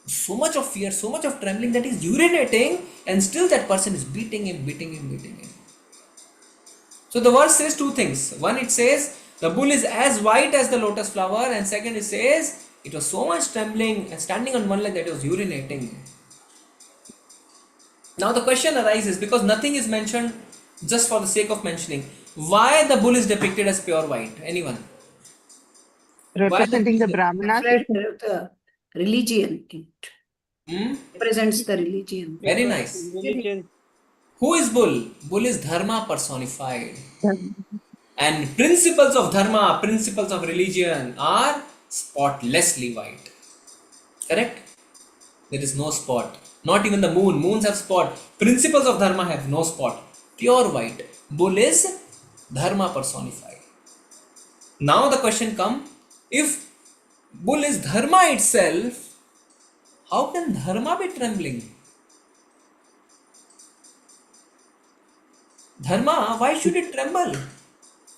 So much of fear, so much of trembling that he's urinating, and still that person is beating him. So the verse says two things. One, it says the bull is as white as the lotus flower, and second, it says it was so much trembling and standing on one leg that it was urinating. Now the question arises, because nothing is mentioned just for the sake of mentioning, why the bull is depicted as pure white? Anyone? Representing the Brahmanas. The religion. It represents the religion. Very nice. Who is bull? Bull is dharma personified. And principles of dharma, principles of religion are spotlessly white. Correct? There is no spot. Not even the moon. Moons have spot. Principles of dharma have no spot. Pure white. Bull is dharma personified. Now the question comes, if bull is dharma itself, how can dharma be trembling? Dharma, why should it tremble?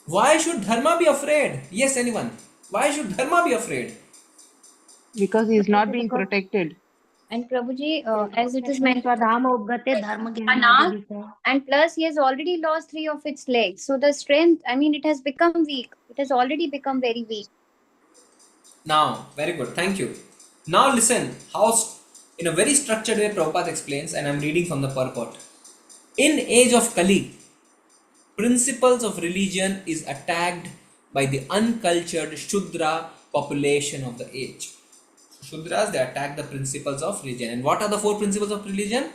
Why should dharma be afraid? Yes, anyone? Why should dharma be afraid? Because he is not being protected. And Prabhuji, as it is mentioned, dharma and plus he has already lost 3 of its legs. So the strength, I mean, it has become weak. It has already become very weak. Now, very good. Thank you. Now listen how, in a very structured way, Prabhupada explains, and I am reading from the purport. In age of Kali, principles of religion is attacked by the uncultured Shudra population of the age. Shudras, they attack the principles of religion. And what are the 4 principles of religion?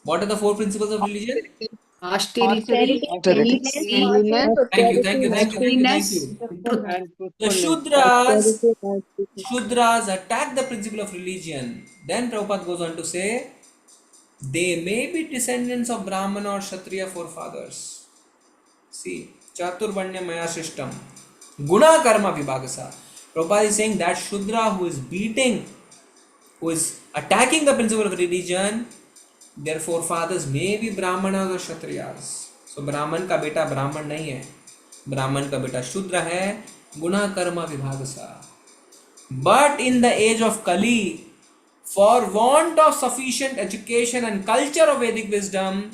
What are the 4 principles of religion? Austerity, cleanliness, Thank you. truth. The Shudras attack the principle of religion. Then Prabhupada goes on to say, they may be descendants of Brahmana or Kshatriya forefathers. See, Chaturvanya Maya system. Guna Karma Vibhagasa. Prabhupada is saying that Shudra who is beating, who is attacking the principle of religion, their forefathers may be Brahmanas or Kshatriyas. So Brahman ka beta Brahman nahi hai. Brahman ka beta Shudra hai. Guna Karma Vibhagasa. But in the age of Kali, for want of sufficient education and culture of Vedic wisdom,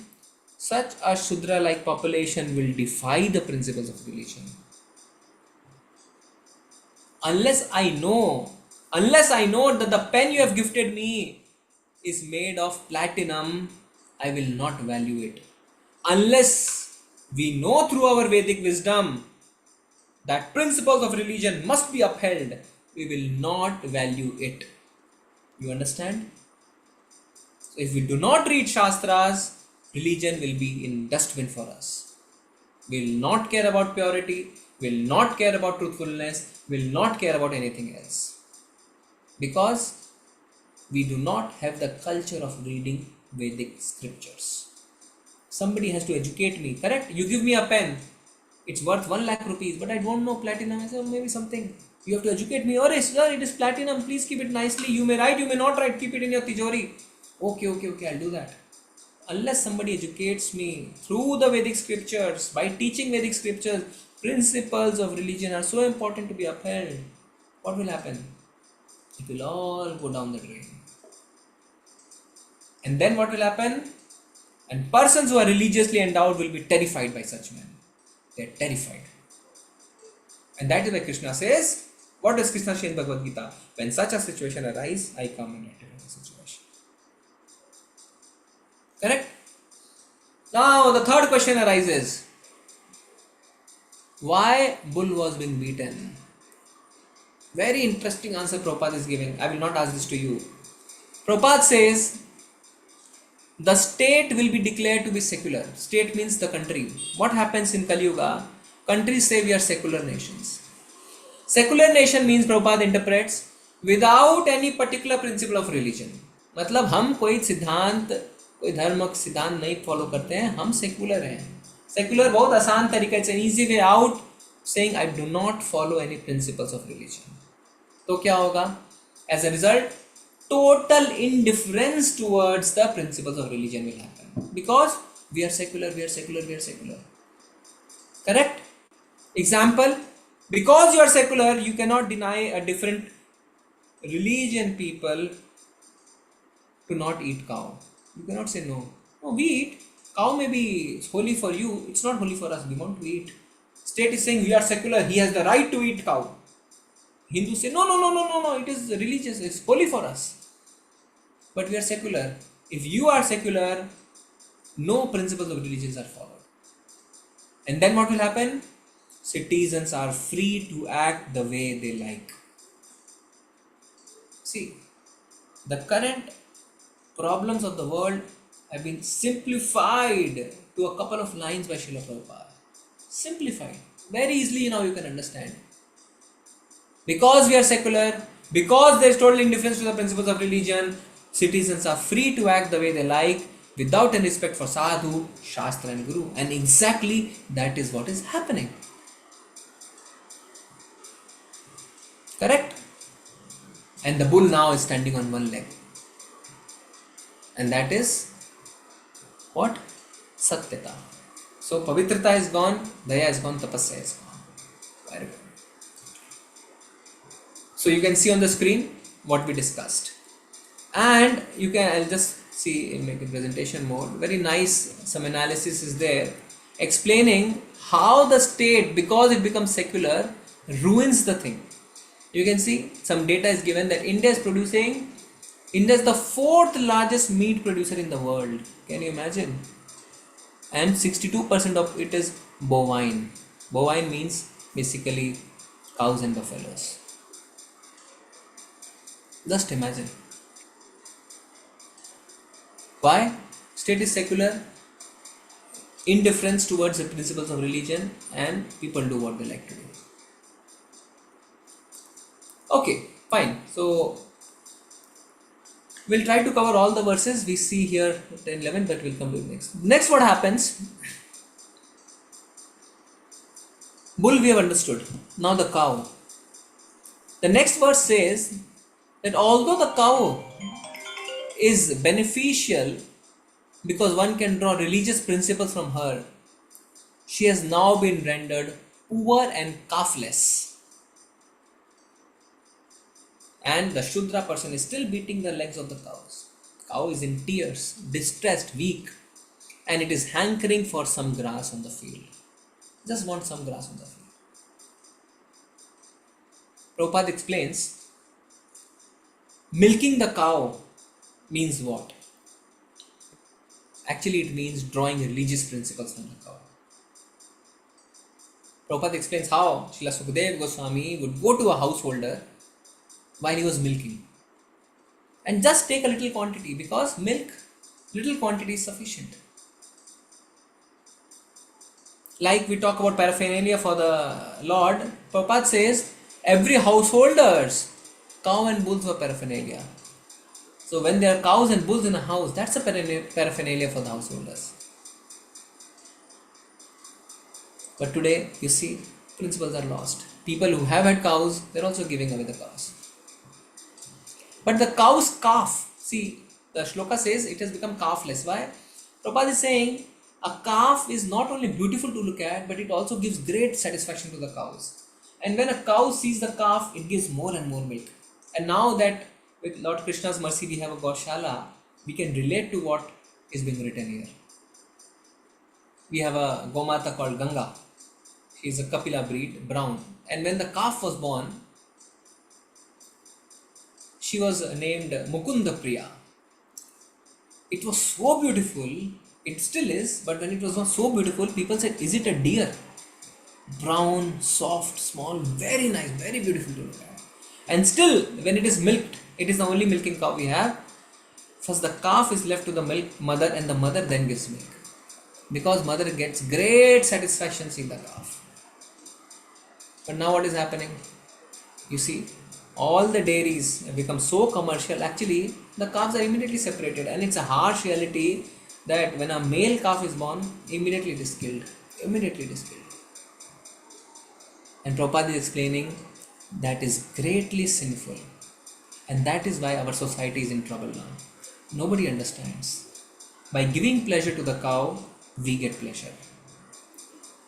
such a Shudra-like population will defy the principles of religion. Unless I know that the pen you have gifted me is made of platinum, I will not value it. Unless we know through our Vedic wisdom that principles of religion must be upheld, we will not value it. You understand? So if we do not read Shastras, religion will be in dustbin for us. We will not care about purity, will not care about truthfulness, will not care about anything else. Because we do not have the culture of reading Vedic scriptures. Somebody has to educate me, correct? You give me a pen, it's worth 1 lakh rupees, but I don't know platinum. I say, maybe something. You have to educate me. Oh, sir, it is platinum. Please keep it nicely. You may write, you may not write. Keep it in your tijori. Okay, I'll do that. Unless somebody educates me through the Vedic scriptures, by teaching Vedic scriptures, principles of religion are so important to be upheld. What will happen? It will all go down the drain. And then what will happen? And persons who are religiously endowed will be terrified by such men. They are terrified. And that is why Krishna says, what does Krishna say in Bhagavad Gita? When such a situation arises, I come and enter in the situation. Correct? Now the third question arises. Why bull was being beaten? Very interesting answer Prabhupada is giving. I will not ask this to you. Prabhupada says, the state will be declared to be secular. State means the country. What happens in Kali Yuga? Countries say we are secular nations. Secular nation means, Prabhupada interprets, without any particular principle of religion. मतलब हम कोई सिद्धांत, कोई धर्म सिद्धांत नहीं follow करते हैं, हम सेकुलर हैं. सेकुलर बहुत आसान तरीका, it's an easy way out saying I do not follow any principles of religion. तो क्या होगा? As a result, total indifference towards the principles of religion will happen. Because we are secular. Correct? Example, because you are secular, you cannot deny a different religion people to not eat cow. You cannot say no. No, we eat. Cow may be holy for you, it's not holy for us, we want to eat. State is saying we are secular, he has the right to eat cow. Hindus say no, it is religious, it's holy for us. But we are secular. If you are secular, no principles of religions are followed. And then what will happen? Citizens are free to act the way they like. See, the current problems of the world have been simplified to a couple of lines by Srila Prabhupada. Simplified. Very easily now you can understand. Because we are secular, because there is total indifference to the principles of religion, citizens are free to act the way they like without any respect for sadhu, shastra and guru. And exactly that is what is happening. Correct? And the bull now is standing on one leg. And that is what? Satyata. So Pavitrata is gone, Daya is gone, Tapasya is gone. Very good. So you can see on the screen what we discussed. And you can, I'll just see in make a presentation mode. Very nice, some analysis is there explaining how the state, because it becomes secular, ruins the thing. You can see some data is given that India is the 4th largest meat producer in the world. Can you imagine? and 62% of it is bovine. Bovine means basically cows and buffaloes. Just imagine. Why? State is secular, indifference towards the principles of religion, and people do what they like to do. Okay, fine. So we'll try to cover all the verses we see here 10, 11, but we'll come to next. Next, what happens? Bull we have understood. Now the cow. The next verse says that although the cow is beneficial because one can draw religious principles from her, she has now been rendered poor and calfless. And the Shudra person is still beating the legs of the cows. Cow is in tears, distressed, weak, and it is hankering for some grass on the field. Just want some grass on the field. Prabhupada explains, milking the cow means what? Actually, it means drawing religious principles from the cow. Prabhupada explains how Srila Sukadeva Goswami would go to a householder while he was milking and just take a little quantity, because milk, little quantity is sufficient. Like we talk about paraphernalia for the Lord, Prabhupada says every householder's cow and bulls were paraphernalia. So when there are cows and bulls in a house, that's a paraphernalia for the householders. But today, you see, principles are lost. People who have had cows, they're also giving away the cows. But the cow's calf, see, the shloka says it has become calfless. Why? Prabhupada is saying a calf is not only beautiful to look at, but it also gives great satisfaction to the cows. And when a cow sees the calf, it gives more and more milk. And now that with Lord Krishna's mercy we have a Gaushala, we can relate to what is being written here. We have a Gomata called Ganga. She is a Kapila breed, brown. And when the calf was born, she was named Mukunda Priya. It was so beautiful, it still is, but when it was not so beautiful, people said, is it a deer? Brown, soft, small, very nice, very beautiful to look at. And still, when it is milked, it is the only milking cow we have. First the calf is left to the milk mother, and the mother then gives milk. Because mother gets great satisfaction seeing the calf. But now what is happening? You see, all the dairies have become so commercial. Actually, the calves are immediately separated, and it's a harsh reality that when a male calf is born, immediately it is killed. Immediately it is killed. And Prabhupada is explaining that is greatly sinful. And that is why our society is in trouble now. Nobody understands. By giving pleasure to the cow, we get pleasure.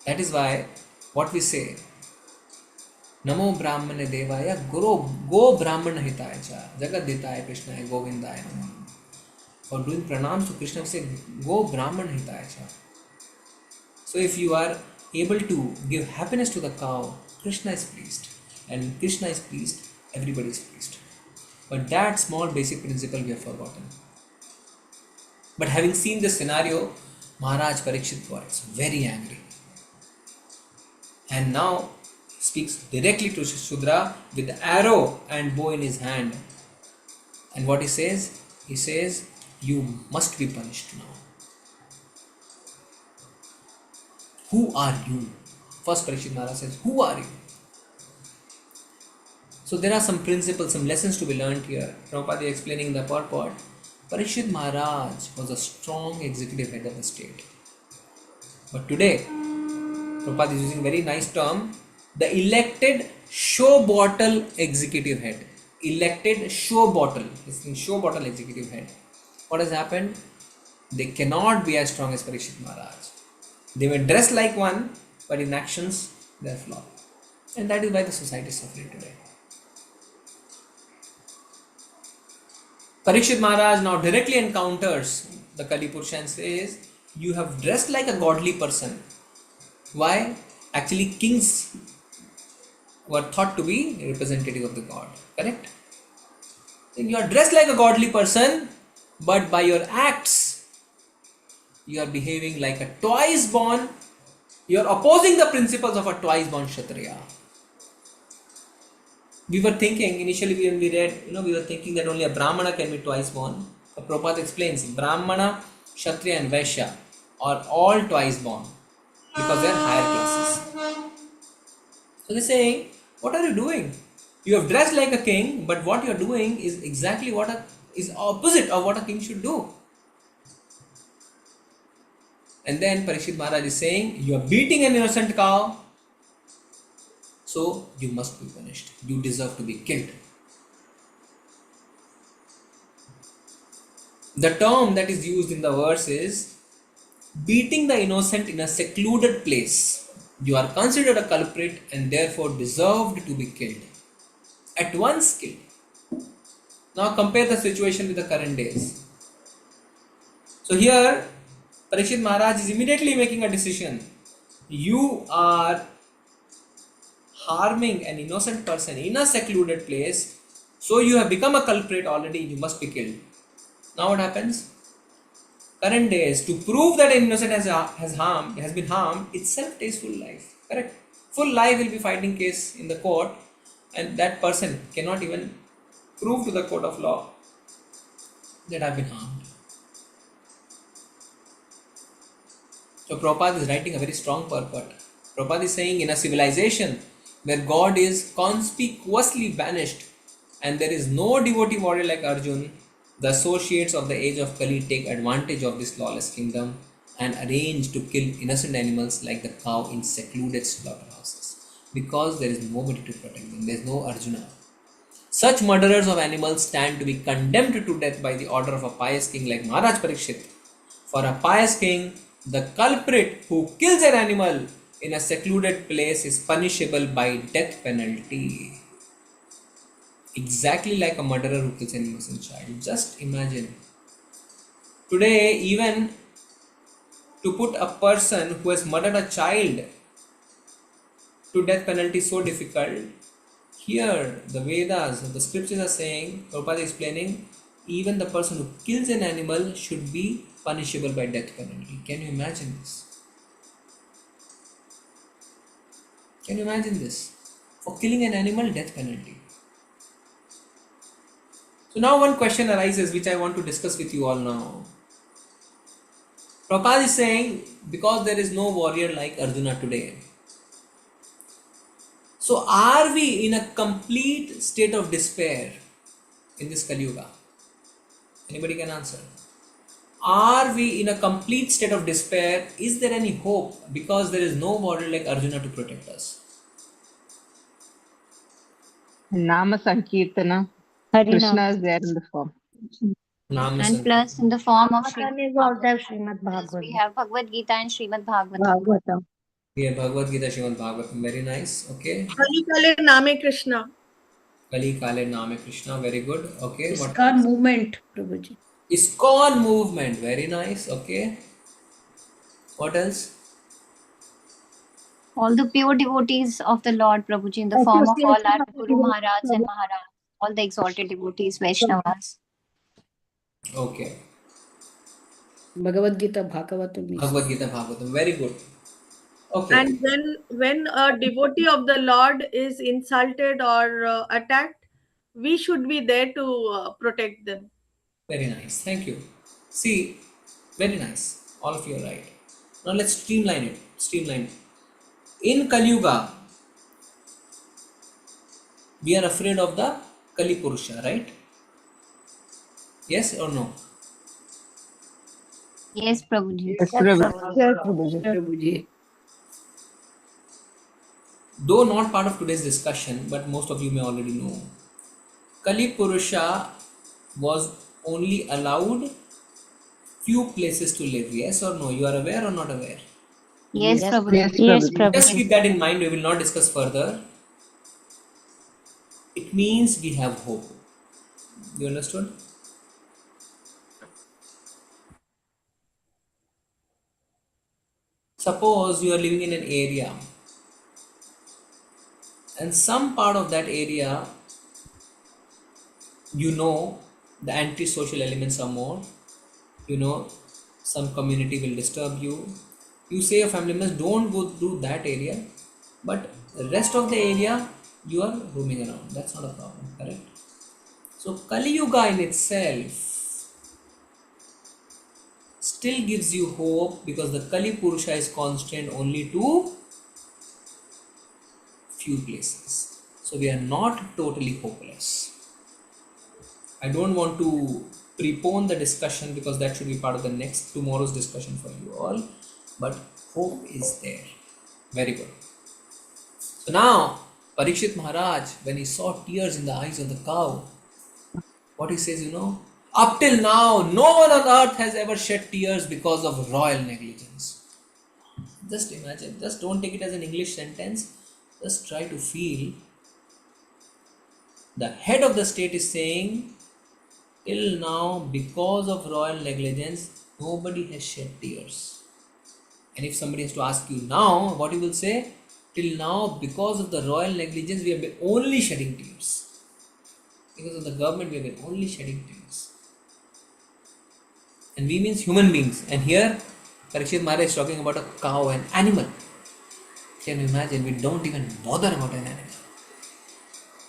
That is why what we say, Namo Brahmane Devaya Go Brahmana Hitaya Cha Jagat Ditaya Krishnaya Govindaya Namo. For doing pranams to Krishna, we say Go Brahmana Hitaya Cha. So if you are able to give happiness to the cow, Krishna is pleased. And Krishna is pleased, everybody is pleased. But that small basic principle we have forgotten. But having seen this scenario, Maharaj Parikshit was very angry. And now speaks directly to Shudra with the arrow and bow in his hand. And what he says? He says, you must be punished now. Who are you? First Parikshit Maharaj says, who are you? So there are some principles, some lessons to be learned here. Prabhupada is explaining in the purport. Parikshit Maharaj was a strong executive head of the state. But today, Prabhupada is using a very nice term, the elected show bottle executive head. Elected show bottle. It's in show bottle executive head. What has happened? They cannot be as strong as Parikshit Maharaj. They may dress like one, but in actions, they are flawed. And that is why the society is suffering today. Parikshit Maharaj now directly encounters the Kali Purusha and says, you have dressed like a godly person. Why? Actually, kings were thought to be a representative of the god. Correct? Then you are dressed like a godly person, but by your acts, you are behaving like a twice born, you are opposing the principles of a twice born Kshatriya. We were thinking initially when we read, we were thinking that only a Brahmana can be twice born. But Prabhupada explains Brahmana, Kshatriya and Vaishya are all twice born because they are higher classes. So they're saying, what are you doing? You have dressed like a king, but what you are doing is exactly is opposite of what a king should do. And then Parikshit Maharaj is saying, you are beating an innocent cow, so you must be punished. You deserve to be killed. The term that is used in the verse is beating the innocent in a secluded place. You are considered a culprit and therefore deserved to be killed. At once killed. Now compare the situation with the current days. So here, Parikshit Maharaj is immediately making a decision. You are harming an innocent person in a secluded place, so you have become a culprit already, you must be killed. Now what happens? Current days, to prove that an innocent has been harmed, itself takes full life. Correct? Full life will be fighting case in the court, and that person cannot even prove to the court of law that I have been harmed. So Prabhupada is writing a very strong purport. Prabhupada is saying, in a civilization where God is conspicuously banished and there is no devotee warrior like Arjun, the associates of the age of Kali take advantage of this lawless kingdom and arrange to kill innocent animals like the cow in secluded slaughterhouses because there is nobody to protect them. There is no Arjuna. Such murderers of animals stand to be condemned to death by the order of a pious king like Maharaj Parikshit. For a pious king, the culprit who kills an animal in a secluded place is punishable by death penalty. Exactly like a murderer who kills an innocent child. Just imagine. Today, even to put a person who has murdered a child to death penalty is so difficult. Here, the Vedas, the scriptures are saying, Prabhupada is explaining, even the person who kills an animal should be punishable by death penalty. Can you imagine this? Can you imagine this? For killing an animal, death penalty. So now one question arises which I want to discuss with you all now. Prabhupada is saying, because there is no warrior like Arjuna today, so are we in a complete state of despair in this Kali Yuga? Anybody can answer. Are we in a complete state of despair? Is there any hope because there is no warrior like Arjuna to protect us? Nama Sankirtana. Krishna is there in the form. And plus in the form of Srimad because we Bhagavatam. have Bhagavad Gita and Srimad Bhagavatam. We have Bhagavad Gita, Srimad Bhagavatam. Very nice. Okay. Kali Kale Name Krishna. Kali Kale Name Krishna. Very good. Okay. ISKCON movement, Prabhuji. ISKCON movement. Very nice. Okay. What else? All the pure devotees of the Lord Prabhuji in the form of all our Guru Maharaj and Maharaj, all the exalted devotees, Vaishnavas. Okay. Bhagavad Gita Bhagavatam. Bhagavad Gita Bhagavatam. Very good. Okay. And when a devotee of the Lord is insulted or attacked, we should be there to protect them. Very nice. Thank you. See, very nice. All of you are right. Now let's streamline it. In Kali Yuga, we are afraid of the Kali Purusha, right? Yes or no? Yes, Prabhuji. Yes, Prabhuji. Prabhuji. Though not part of today's discussion, but most of you may already know, Kali Purusha was only allowed few places to live. Yes or no? You are aware or not aware? Yes, Prabhuji. Yes, Yes, Prabhuji. Just Prabhuji. keep that in mind. We will not discuss further. It means we have hope. You understood? Suppose you are living in an area and some part of that area, the antisocial elements are more, some community will disturb you. You say your family members don't go through that area, but the rest of the area you are roaming around. That's not a problem, correct? So Kali Yuga in itself still gives you hope because the Kali Purusha is constant only to few places. So we are not totally hopeless. I don't want to prepone the discussion because that should be part of the next tomorrow's discussion for you all. But hope is there. Very good. So now Parikshit Maharaj, when he saw tears in the eyes of the cow, what he says, up till now, no one on earth has ever shed tears because of royal negligence. Just imagine, just don't take it as an English sentence. Just try to feel the head of the state is saying, till now, because of royal negligence, nobody has shed tears. And if somebody has to ask you now, what you will say? Till now, because of the royal negligence, we have been only shedding tears. Because of the government, we have been only shedding tears. And we means human beings. And here, Parikshit Maharaj is talking about a cow, an animal. Can you imagine? We don't even bother about an animal.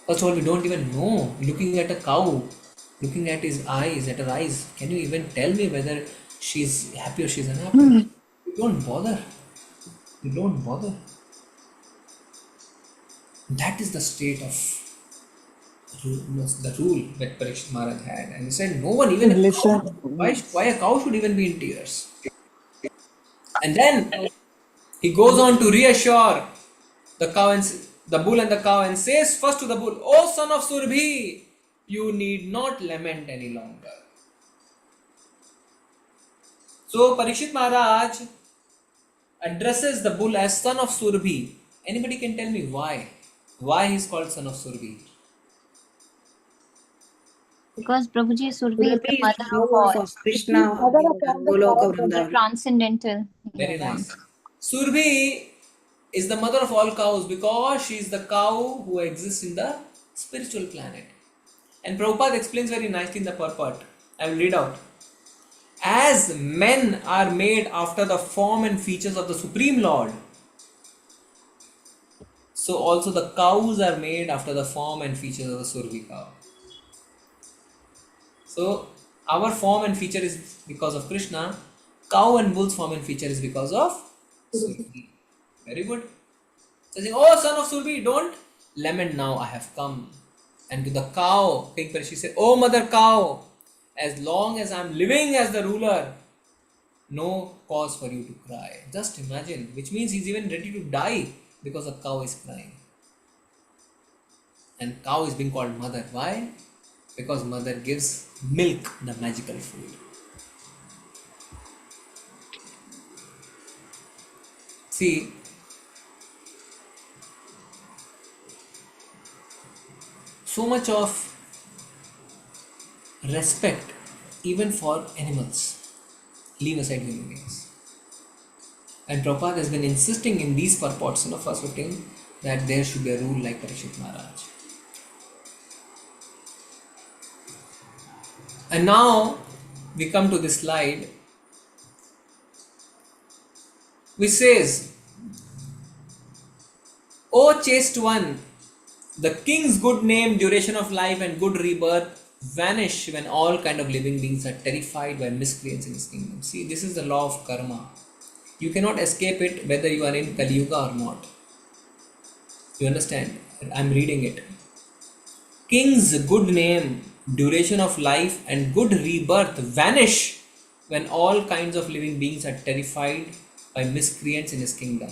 First of all, we don't even know. Looking at a cow, looking at his eyes, at her eyes, can you even tell me whether she's happy or she's unhappy? We don't bother. We don't bother. That is the state of the rule that Parikshit Maharaj had. And he said, no one, even a cow, why a cow should even be in tears? And then he goes on to reassure the cow and the bull and the cow and says first to the bull, "O son of Surbhi, you need not lament any longer." So Parikshit Maharaj addresses the bull as son of Surbhi. Anybody can tell me why? Why he is called son of Surbhi? Because Prabhuji Surbi is the mother of all. Krishna, Goloka Vrindavan. Transcendental. Very nice. Surbhi is the mother of all cows because she is the cow who exists in the spiritual planet. And Prabhupada explains very nicely in the purport. I will read out. As men are made after the form and features of the Supreme Lord, so also the cows are made after the form and features of the Surbhi cow. So our form and feature is because of Krishna. Cow and bull's form and feature is because of Surbhi. Very good. So saying, "Oh son of Surbhi, don't lament now, I have come." And to the cow, King Parikshit said, "Oh mother cow, as long as I am living as the ruler, no cause for you to cry." Just imagine, which means he's even ready to die because a cow is crying. And cow is being called mother. Why? Because mother gives milk, the magical food. See, so much of respect even for animals. Leave aside human beings. And Prabhupada has been insisting in these purports, first 15, that there should be a rule like Parikshit Maharaj. And now we come to this slide which says, "O chaste one, the king's good name, duration of life and good rebirth vanish when all kind of living beings are terrified by miscreants in his kingdom." See, this is the law of karma. You cannot escape it whether you are in Kali Yuga or not. You understand? I am reading it. King's good name, duration of life and good rebirth vanish when all kinds of living beings are terrified by miscreants in his kingdom.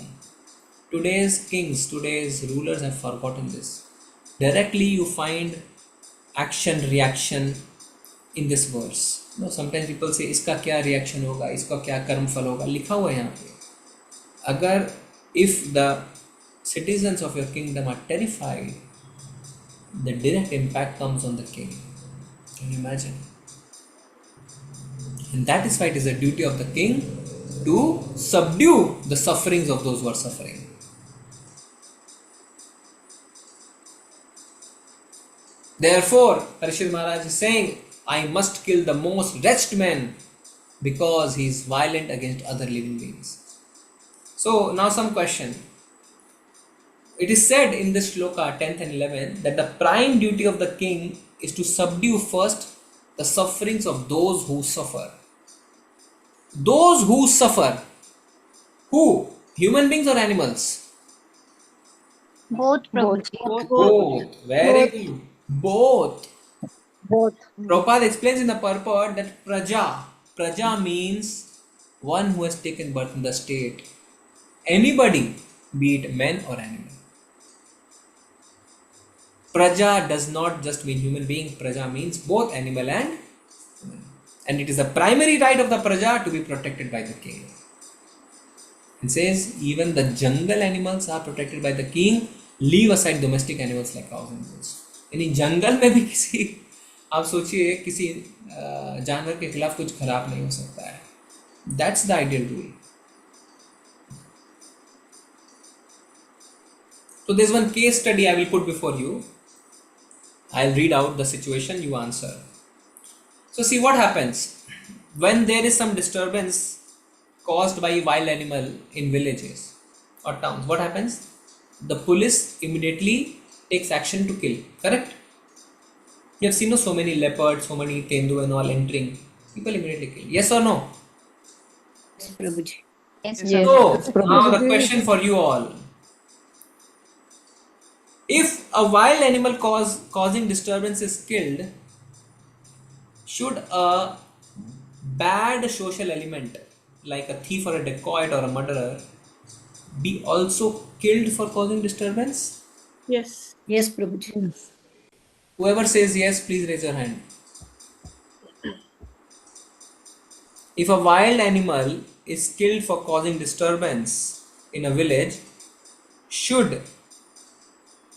Today's kings, today's rulers have forgotten this. Directly you find action, reaction in this verse. Sometimes people say, इसका क्या reaction होगा, इसका क्या कर्म फल होगा, लिखा हुआ है यहाँ पे. अगर if the citizens of your kingdom are terrified, the direct impact comes on the king. Can you imagine? And that is why it is the duty of the king to subdue the sufferings of those who are suffering. Therefore, Parikshit Maharaj is saying, I must kill the most wretched men because he is violent against other living beings. So now some question. It is said in this shloka 10th and 11th that the prime duty of the king is to subdue first the sufferings of those who suffer. Those who suffer. Who? Human beings or animals? Both, Both. Prabhuji. Both. Very good. Both. Both. Prabhupada explains in the purport that Praja means one who has taken birth in the state. Anybody, be it men or animal. Praja does not just mean human being. Praja means both animal and human. And it is the primary right of the Praja to be protected by the king. It says even the jungle animals are protected by the king. Leave aside domestic animals like cows and goats. यानी जंगल में भी किसी आप सोचिए किसी जानवर के खिलाफ कुछ खराब नहीं हो सकता है. That's the ideal rule. So there's one case study I will put before you. I'll read out the situation, you answer. So see what happens when there is some disturbance caused by a wild animal in villages or towns. What happens? The police immediately takes action to kill. Correct? You have seen so many leopards, so many tendu and all entering. People immediately kill. Yes or no? Yes, Prabhuji. Yes, Yes. So now the question for you all. If a wild animal causing disturbance is killed, should a bad social element like a thief or a dacoit or a murderer be also killed for causing disturbance? Yes. Yes, Prabhuji. Whoever says yes, please raise your hand. If a wild animal is killed for causing disturbance in a village, should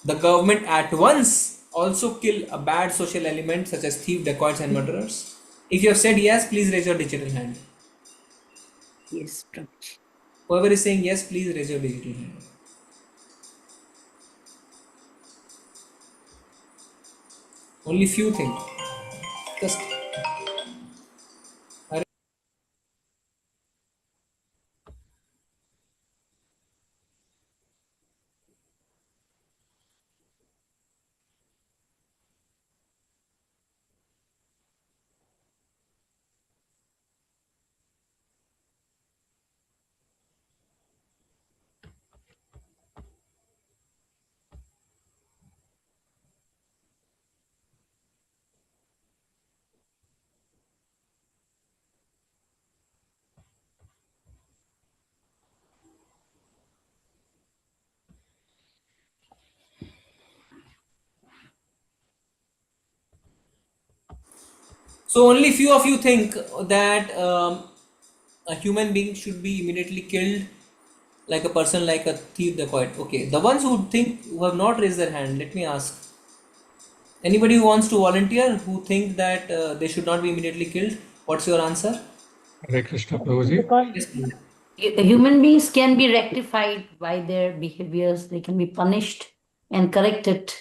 the government at once also kill a bad social element such as thieves, dacoits and murderers? If you have said yes, please raise your digital hand. Yes, Prabhuji. Whoever is saying yes, please raise your digital hand. Only few think. Just so only few of you think that a human being should be immediately killed, like a person, like a thief, dacoit. Okay, the ones who have not raised their hand, let me ask. Anybody who wants to volunteer, who think that they should not be immediately killed? What's your answer? Hare Krishna Prabhuji. Yes, please. Human beings can be rectified by their behaviors. They can be punished and corrected.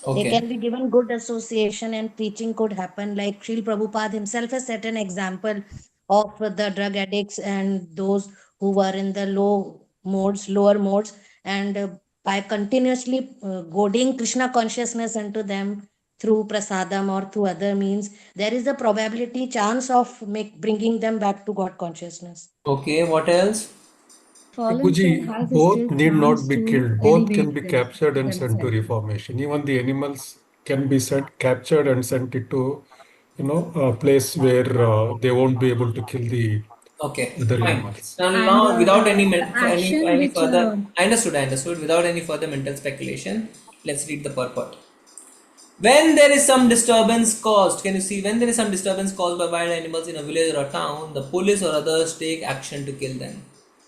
Okay. They can be given good association and preaching could happen. Like Srila Prabhupada himself has set an example of the drug addicts and those who were in the lower modes, and by continuously goading Krishna consciousness into them through prasadam or through other means, there is a probability chance of bringing them back to God consciousness. Okay, what else? Prabhuji, both need not be killed. Both can be captured and sent to reformation. Even the animals can be captured and sent it to, a place where they won't be able to kill the Okay, other fine. animals. Now, without any further, I understood. Without any further mental speculation, let's read the purport. When there is some disturbance caused, can you see? When there is some disturbance caused by wild animals in a village or a town, the police or others take action to kill them,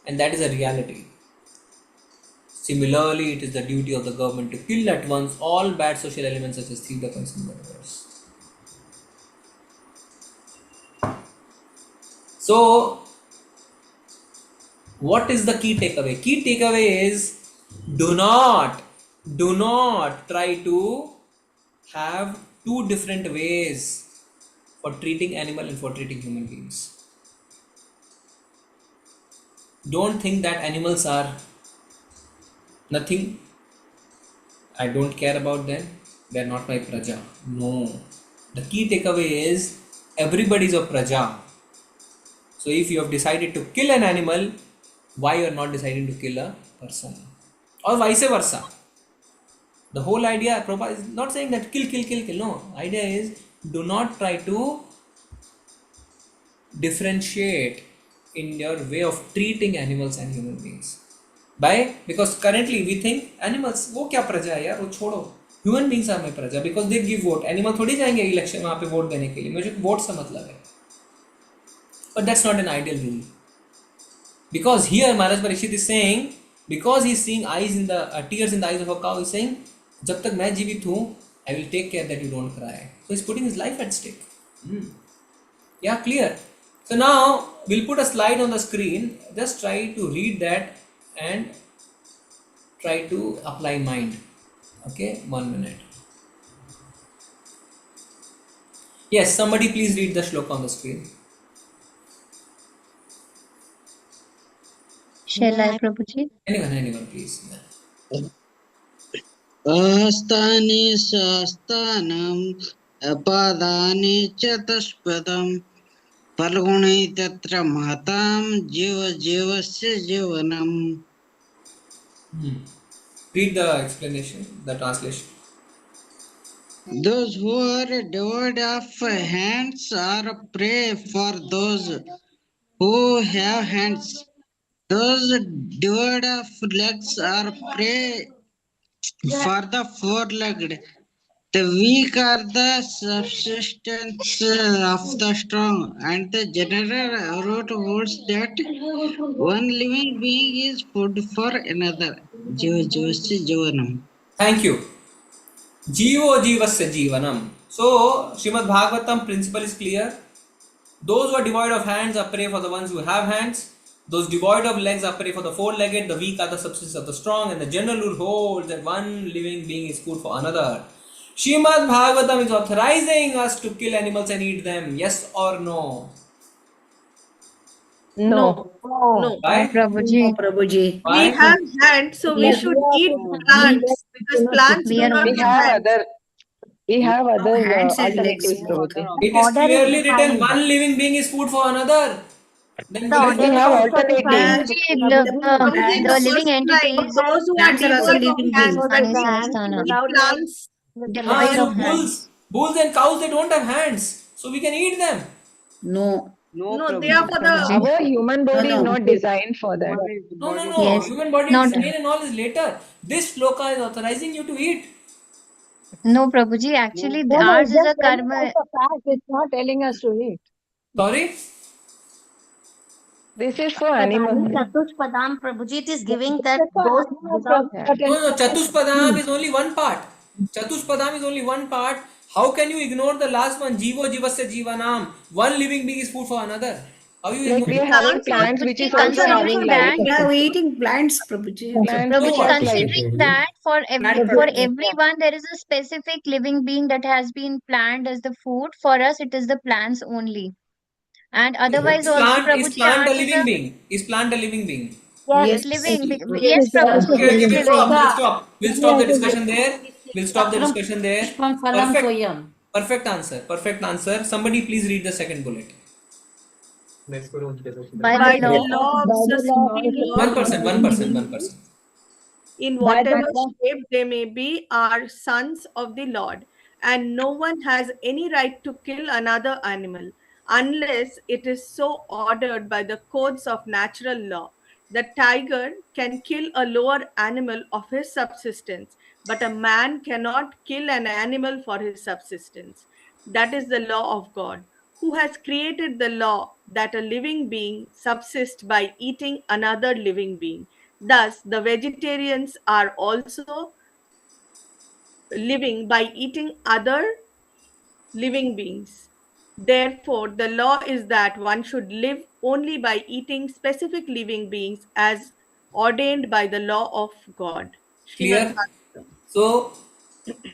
and that is a reality. Similarly, it is the duty of the government to kill at once all bad social elements such as thieves, dacoits, and murderers. So, what is the key takeaway? Key takeaway is do not try to have two different ways for treating animal and for treating human beings. don't think that animals are nothing. I don't care about them. They are not my praja. No. The key takeaway is everybody is a praja. So if you have decided to kill an animal, why you are not deciding to kill a person? Or vice versa. The whole idea, Prabhupada is not saying that kill. No. Idea is do not try to differentiate in your way of treating animals and human beings. Why? Because currently we think animals, वो क्या प्रजा है यार, वो छोड़ो. Human beings are my प्रजा because they give vote. Animal थोड़ी जाएंगे इलेक्शन वहाँ पे वोट देने के लिए. मुझे वोट से मतलब है. But that's not an ideal rule. Because here Maharaj Parikshit is saying, because he's seeing eyes in the tears in the eyes of a cow, he's saying, जब तक मैं जीवित हूँ, I will take care that you don't cry. So he's putting his life at stake. Yeah, clear. So now we'll put a slide on the screen. Just try to read that and try to apply mind. Okay, 1 minute. Yes, somebody please read the shloka on the screen. Shall I, Prabhuji? Anyone, please. Astani sastanam apadani chatuspadam Palguni tatra matam jiva jivanam. Read the explanation, the translation. Those who are devoid of hands are a prey for those who have hands. Those devoid of legs are prey for the four-legged. The weak are the subsistence of the strong, and the general root holds that one living being is food for another. Jiva jivanam. Thank you. Jivo jivasya jivanam. So, Srimad Bhagavatam principle is clear. Those who are devoid of hands are prey for the ones who have hands. Those devoid of legs are prey for the four-legged. The weak are the substance of the strong. And the general rule holds that one living being is food for another. Srimad Bhagavatam is authorizing us to kill animals and eat them. Yes or no? No. Why? Prabhuji. Prabhuji. Why? We have hands, so we should eat plants because plants do not We have have hands. other Hands and legs, alternatives, Prabhuji. It is clearly written one living being is food for another. Then The will order it We not have count? alternatives. Prabhuji, the the living first line, entities, those who are Plants are also devoid of living hands, beings. Ani we Sahasranam. eat plants. Devoid So of hands. bulls and cows, they don't have hands, so we can eat them. No. No, they are for the Prabhuji. Our human body is no. not designed for that. No. Yes. Human body Not. design and all is later. This shloka is authorizing you to eat. No, Prabhuji. Actually, ours is a karma. It's not telling us to eat. Sorry? This is for animals. Chatushpadam, Prabhuji, it is giving that those without No. Chatuspadam is only one part. Chatuspadam is only one part. How can you ignore the last one? Jivo jivasya jivanam. One living being is food for another. How you Like we ignore? are having plants which is also Considering having life. that, We are eating plants, Prabhuji. Plants which Prabhuji, has life. considering that for Plant for product. everyone there is a specific living being that has been planned as the food. For us, it is the plants only. And otherwise, also, Is Prabhuji, plant a ours is living a being? Is plant a living being? yes, Yes. living. Yes, Prabhuji, Okay, it is we'll living. stop. We'll stop the discussion there. We'll stop the discussion there. Pushpam phalam soyam. Perfect answer. Somebody please read the second bullet. By by the the law. law of sustained One law, person. in whatever shape they may be, are sons of the Lord, and no one has any right to kill another animal unless it is so ordered by the codes of natural law. The tiger can kill a lower animal of his subsistence, but a man cannot kill an animal for his subsistence. That is the law of God, who has created the law that a living being subsists by eating another living being. Thus, the vegetarians are also living by eating other living beings. Therefore, the law is that one should live only by eating specific living beings as ordained by the law of God. Srimad Clear? Bhagavatam.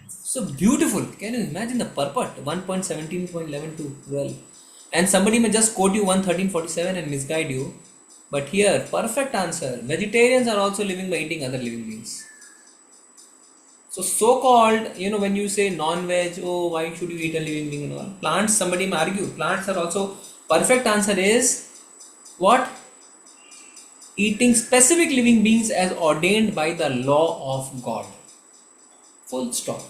So beautiful. Can you imagine the purport? 1.17.11 to 12. And somebody may just quote you 113.47 and misguide you. But here, perfect answer. Vegetarians are also living by eating other living beings. So called, when you say non-veg, oh, why should you eat a living being and all? Plants, somebody may argue. Plants are also, perfect answer is what? Eating specific living beings as ordained by the law of God. Full stop.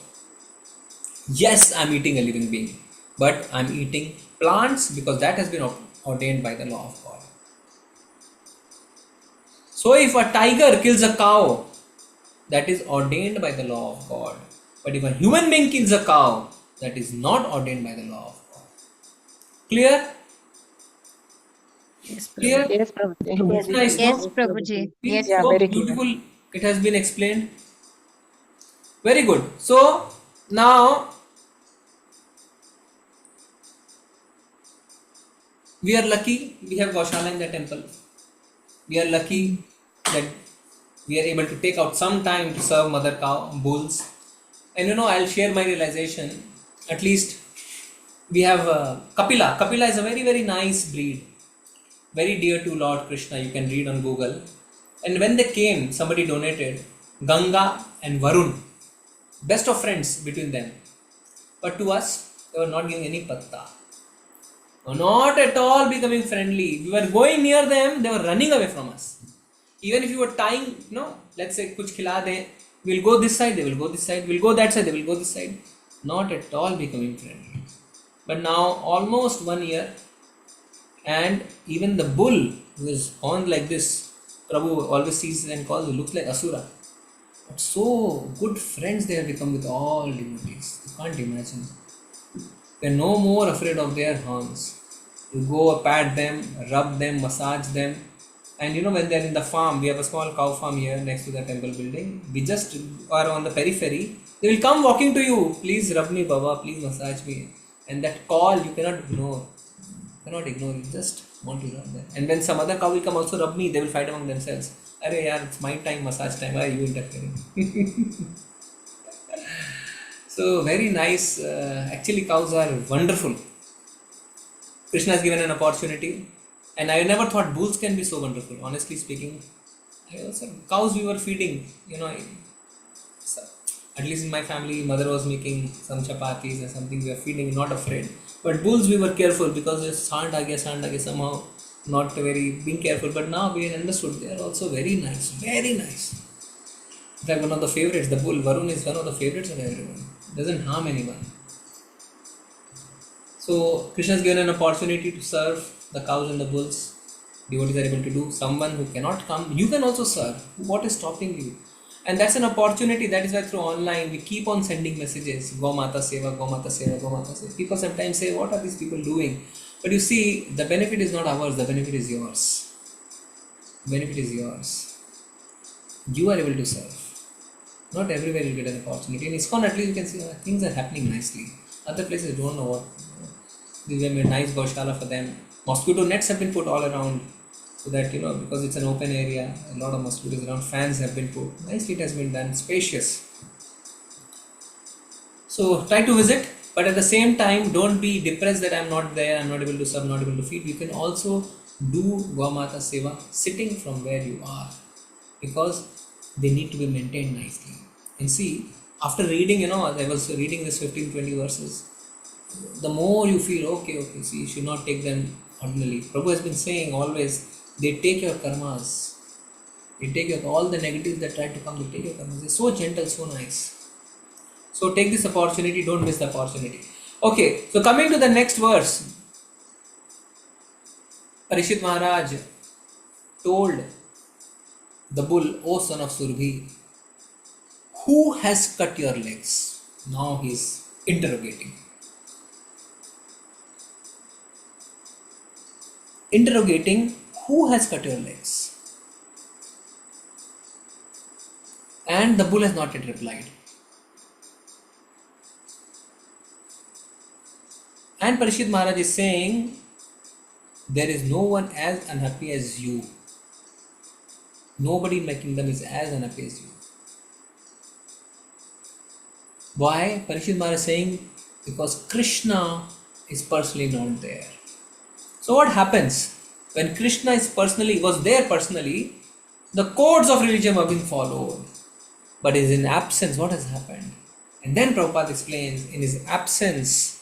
Yes, I'm eating a living being, but I'm eating plants because that has been ordained by the law of God. So if a tiger kills a cow, that is ordained by the law of God. But if a human being kills a cow, that is not ordained by the law of God. Clear? Yes, Clear? Yes, Prabhuji. It's nice, no? Yes, Prabhuji. See, Yes, Yeah, so very Prabhuji. clear. beautiful it has been explained. Very good. So now we are lucky we have Gaushala in the temple. We are lucky that we are able to take out some time to serve mother cow, bulls. And I'll share my realization. At least we have Kapila. Kapila is a very, very nice breed. Very dear to Lord Krishna. You can read on Google. And when they came, somebody donated Ganga and Varun. Best of friends between them. But to us, they were not giving any patta. Not at all becoming friendly. We were going near them, they were running away from us. Even if you were tying, let's say, kuch khila de, we'll go this side, they will go this side, we'll go that side, they will go this side. Not at all becoming friendly. But now, almost 1 year, and even the bull who is on like this, Prabhu always sees and calls, he looks like Asura. But so good friends they have become with all devotees. You can't imagine. They're no more afraid of their horns. You go pat them, rub them, massage them. And when they're in the farm, we have a small cow farm here next to the temple building. We just are on the periphery. They will come walking to you. Please rub me, Baba. Please massage me. And that call you cannot ignore. You just want to rub them. And when some other cow will come also rub me, they will fight among themselves. Arey yaar, it's my time, massage time. Why are you interfering? So very nice. Actually, cows are wonderful. Krishna has given an opportunity, and I never thought bulls can be so wonderful. Honestly speaking, cows we were feeding. At least in my family, mother was making some chapatis or something. We were feeding, not afraid. But bulls we were careful because it's sand aa gaya, somehow not very being careful. But now we understood they are also very nice, very nice. In fact, one of the favorites, the bull Varun is one of the favorites of everyone. Doesn't harm anyone. So Krishna has given an opportunity to serve the cows and the bulls. Devotees are able to do. Someone who cannot come, you can also serve. What is stopping you? And that's an opportunity. That is why through online we keep on sending messages. Go Mata Seva, Go Mata Seva, Go Mata Seva. People sometimes say, what are these people doing? But you see, the benefit is not ours. The benefit is yours. Benefit is yours. You are able to serve. Not everywhere you get an opportunity. In ISKCON at least you can see things are happening nicely. Other places don't know what. These have made nice Gaushala for them. Mosquito nets have been put all around so that because it's an open area, a lot of mosquitoes around. Fans have been put. Nicely it has been done, spacious. So try to visit, but at the same time don't be depressed that I'm not there, I'm not able to serve, not able to feed. You can also do Gaumata Seva sitting from where you are, because they need to be maintained nicely. And see, after reading, I was reading this 15-20 verses, the more you feel, okay, see, you should not take them ordinarily. Prabhu has been saying always, they take your karmas. They take all the negatives that try to come, they take your karmas. They're so gentle, so nice. So take this opportunity, don't miss the opportunity. Okay, so coming to the next verse. Parishit Maharaj told the bull, O son of Surbhi, who has cut your legs? Now he is interrogating. Who has cut your legs? And the bull has not yet replied. And Parishit Maharaj is saying, there is no one as unhappy as you. Nobody in my kingdom is as unhappy as you. Why? Parishit Maharaj is saying, because Krishna is personally not there. So what happens? When Krishna was there personally, the codes of religion were being followed. But is in absence, what has happened? And then Prabhupada explains, in his absence,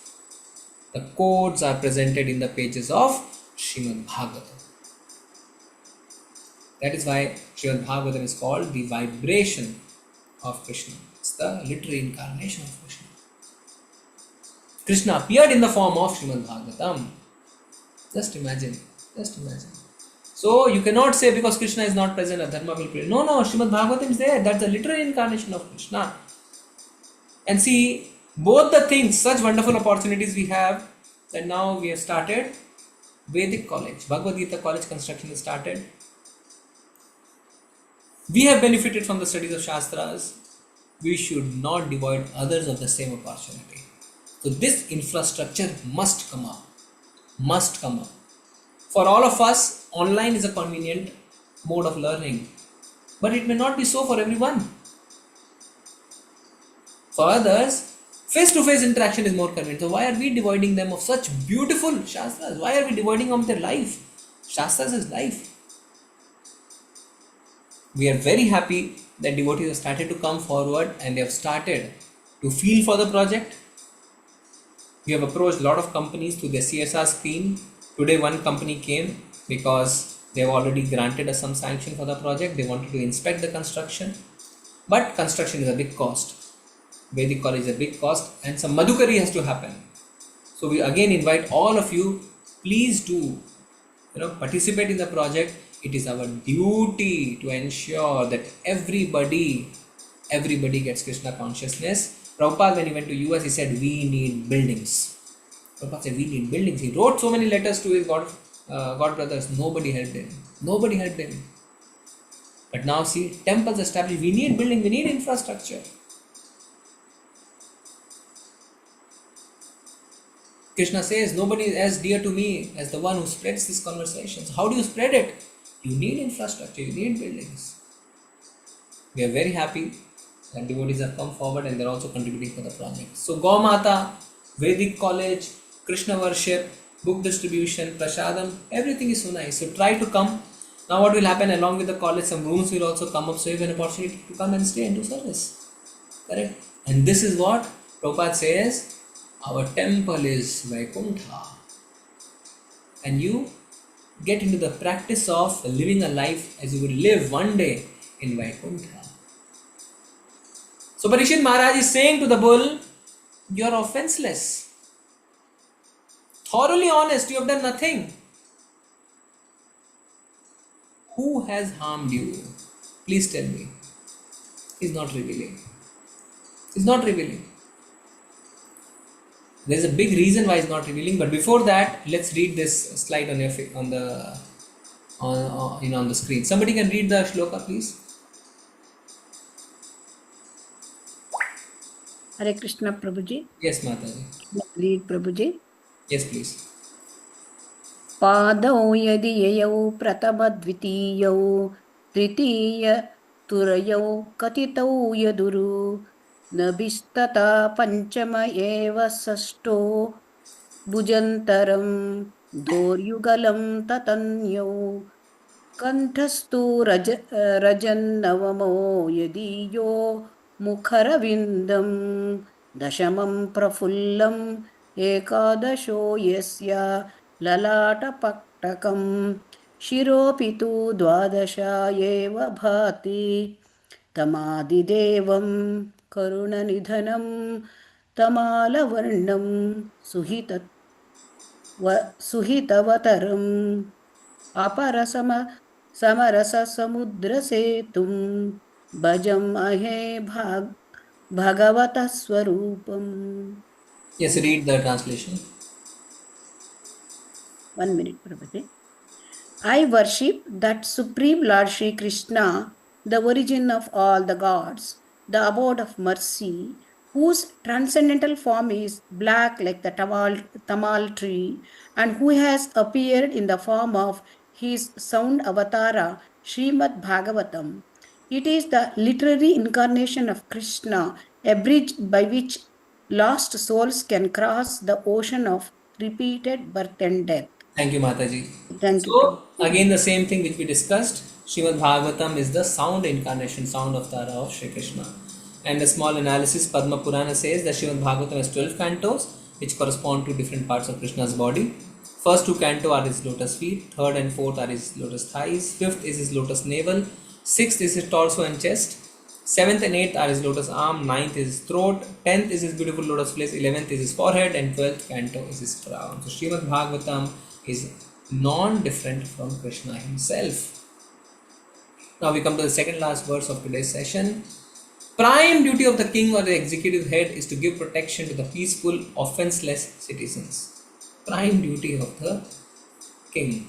the codes are presented in the pages of Srimad Bhagavatam. That is why Srimad Bhagavatam is called the vibration of Krishna. It's the literary incarnation of Krishna. Krishna appeared in the form of Srimad Bhagavatam. Just imagine. So you cannot say because Krishna is not present, Dharma will prevail. No, Srimad Bhagavatam is there. That's the literary incarnation of Krishna. And see, both the things, such wonderful opportunities we have, that now we have started Vedic College. Bhagavad Gita College construction is started. We have benefited from the studies of Shastras. We should not devoid others of the same opportunity. So this infrastructure must come up. For all of us, online is a convenient mode of learning. But it may not be so for everyone. For others, face-to-face interaction is more convenient. So why are we devoiding them of such beautiful Shastras? Why are we devoiding them of their life? Shastras is life. We are very happy that devotees have started to come forward and they have started to feel for the project. We have approached a lot of companies through the CSR scheme. Today one company came because they have already granted us some sanction for the project. They wanted to inspect the construction. But construction is a big cost. Vedic College is a big cost and some madhukari has to happen. So we again invite all of you, please do participate in the project. It is our duty to ensure that everybody gets Krishna consciousness. Prabhupada, when he went to US, he said, we need buildings. Prabhupada said, we need buildings. He wrote so many letters to his God brothers. Nobody helped him. But now see, temples established. We need building. We need infrastructure. Krishna says, nobody is as dear to me as the one who spreads these conversations. How do you spread it? You need infrastructure, you need buildings. We are very happy that devotees have come forward and they are also contributing for the project. So Gaumata, Vedic College, Krishna worship, book distribution, prasadam, everything is so nice. So try to come. Now what will happen along with the college, some rooms will also come up, so you have an opportunity to come and stay and do service. Correct? And this is what Prabhupada says, our temple is Vaikuntha. And you get into the practice of living a life as you will live one day in Vaikuntha. So Parikshit Maharaj is saying to the bull, you are offenseless. Thoroughly honest, you have done nothing. Who has harmed you? Please tell me. He's not revealing. There's a big reason why he's not revealing, but before that, let's read this slide on the screen. Somebody can read the shloka, please. Hare Krishna, Prabhuji. Yes, Mataji. Read, Prabhuji. Yes, please. पादौ यदि ययौ प्रथमद्वितीयौ तृतीय तुरयौ कथितौ यदुरु नभिस्तथा पञ्चम एव षष्ठो भुजन्तरं दोर्युगलं ततन्यौ कण्ठस्तु रजन्नवमो यदीयो मुखरविन्दं दशमं प्रफुल्लम् एकादशो यस्य ललाटपट्टकं शिरोऽपि तु द्वादश एव भाति तमादिदेवं करुणनिधनं तमालवर्णं सुहितवतरम् समरससमुद्रसेतुं भजमहे भगवतः स्वरूपम्. Yes, read the translation. 1 minute, Prabhuji. I worship that Supreme Lord Shri Krishna, the origin of all the gods, the abode of mercy, whose transcendental form is black like the tamal tree, and who has appeared in the form of his sound avatara, Srimad Bhagavatam. It is the literary incarnation of Krishna, a bridge by which lost souls can cross the ocean of repeated birth and death. Thank you, Mataji. Thank you, So, Prabhu. again, the same thing which we discussed. Srimad Bhagavatam is the sound incarnation, sound avatar of Shri Krishna. And a small analysis, Padma Purana says that Srimad Bhagavatam has 12 cantos which correspond to different parts of Krishna's body. First two canto are his lotus feet, third and fourth are his lotus thighs, fifth is his lotus navel, sixth is his torso and chest, seventh and eighth are his lotus arm, ninth is his throat, 10th is his beautiful lotus place, 11th is his forehead, and 12th canto is his crown. So Srimad Bhagavatam is non-different from Krishna himself. Now we come to the second last verse of today's session. Prime duty of the king or the executive head is to give protection to the peaceful, offenseless citizens. Prime duty of the king.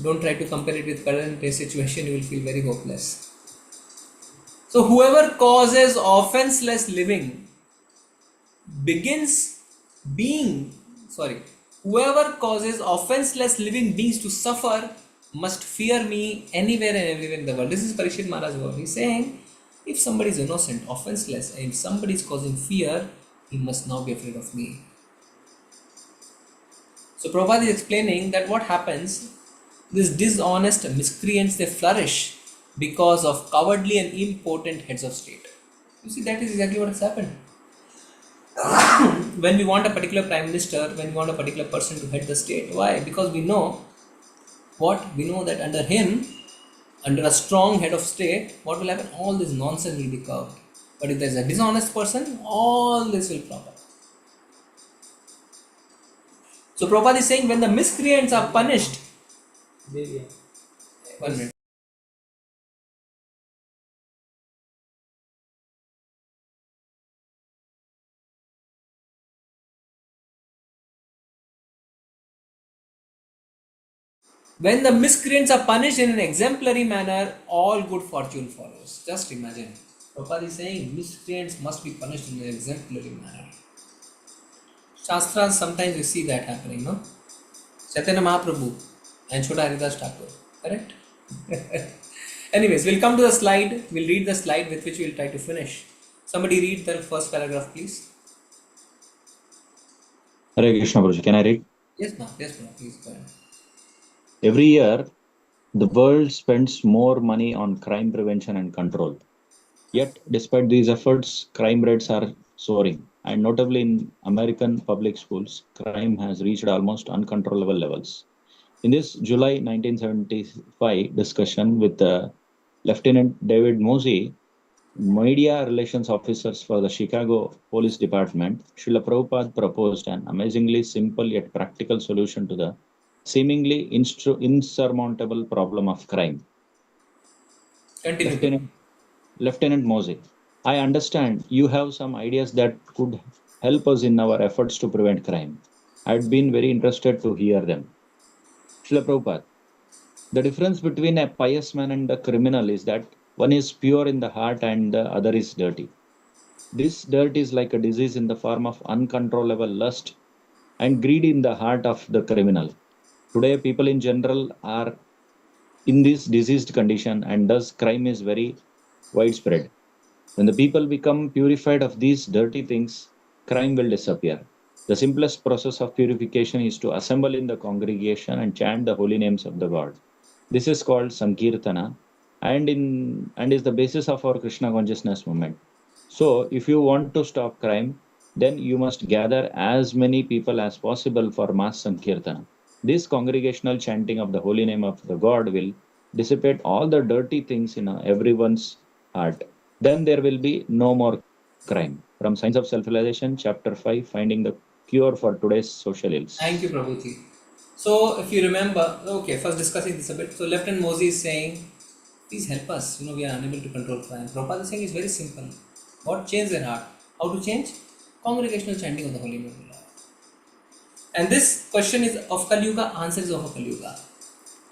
Don't try to compare it with current day situation, you will feel very hopeless. So whoever causes offenseless living whoever causes offenseless living beings to suffer must fear me anywhere and everywhere in the world. This is Parikshit Maharaj's word. He's saying, if somebody is innocent, offenseless, and if somebody is causing fear, he must now be afraid of me. So Prabhupada is explaining that what happens, these dishonest miscreants, they flourish because of cowardly and impotent heads of state. You see, that is exactly what has happened. When we want a particular prime minister, when we want a particular person to head the state, why? Because we know what? We know that under him, under a strong head of state, what will happen? All this nonsense will be curbed. But if there is a dishonest person, all this will crop up. So Prabhupada is saying when the miscreants are punished, 1 minute. When the miscreants are punished in an exemplary manner, all good fortune follows. Just imagine. Prabhupada is saying miscreants must be punished in an exemplary manner. Shastras, sometimes you see that happening, no? Chaitanya Mahaprabhu and Chota Haridas Thakur, correct? Anyways, we'll come to the slide. We'll read the slide with which we'll try to finish. Somebody read the first paragraph, please. Hare Krishna, Prabhuji. Can I read? Yes, ma'am. Yes, ma'am. Please go ahead. Every year, the world spends more money on crime prevention and control. Yet, despite these efforts, crime rates are soaring. And notably in American public schools, crime has reached almost uncontrollable levels. In this July 1975 discussion with Lieutenant David Mosey, media relations officers for the Chicago Police Department, Srila Prabhupada proposed an amazingly simple yet practical solution to the seemingly insurmountable problem of crime. Lieutenant Mosey, I understand you have some ideas that could help us in our efforts to prevent crime. I'd been very interested to hear them. Srila Prabhupada, the difference between a pious man and a criminal is that one is pure in the heart and the other is dirty. This dirt is like a disease in the form of uncontrollable lust and greed in the heart of the criminal. Today, people in general are in this diseased condition, and thus crime is very widespread. When the people become purified of these dirty things, crime will disappear. The simplest process of purification is to assemble in the congregation and chant the holy names of the God. This is called Sankirtana and is the basis of our Krishna consciousness movement. So, if you want to stop crime, then you must gather as many people as possible for mass Sankirtana. This congregational chanting of the holy name of the God will dissipate all the dirty things in everyone's heart. Then there will be no more crime. From Science of Self-Realization, Chapter 5, Finding the Cure for Today's Social Ills. Thank you, Prabhuji. So, if you remember, okay, first discussing this a bit. So, Lieutenant Mosey is saying, please help us. We are unable to control crime. Prabhupada is saying it's very simple. What change their heart? How to change? Congregational chanting of the holy name of the Lord. And this question is of Kali Yuga, answer is of Kali Yuga.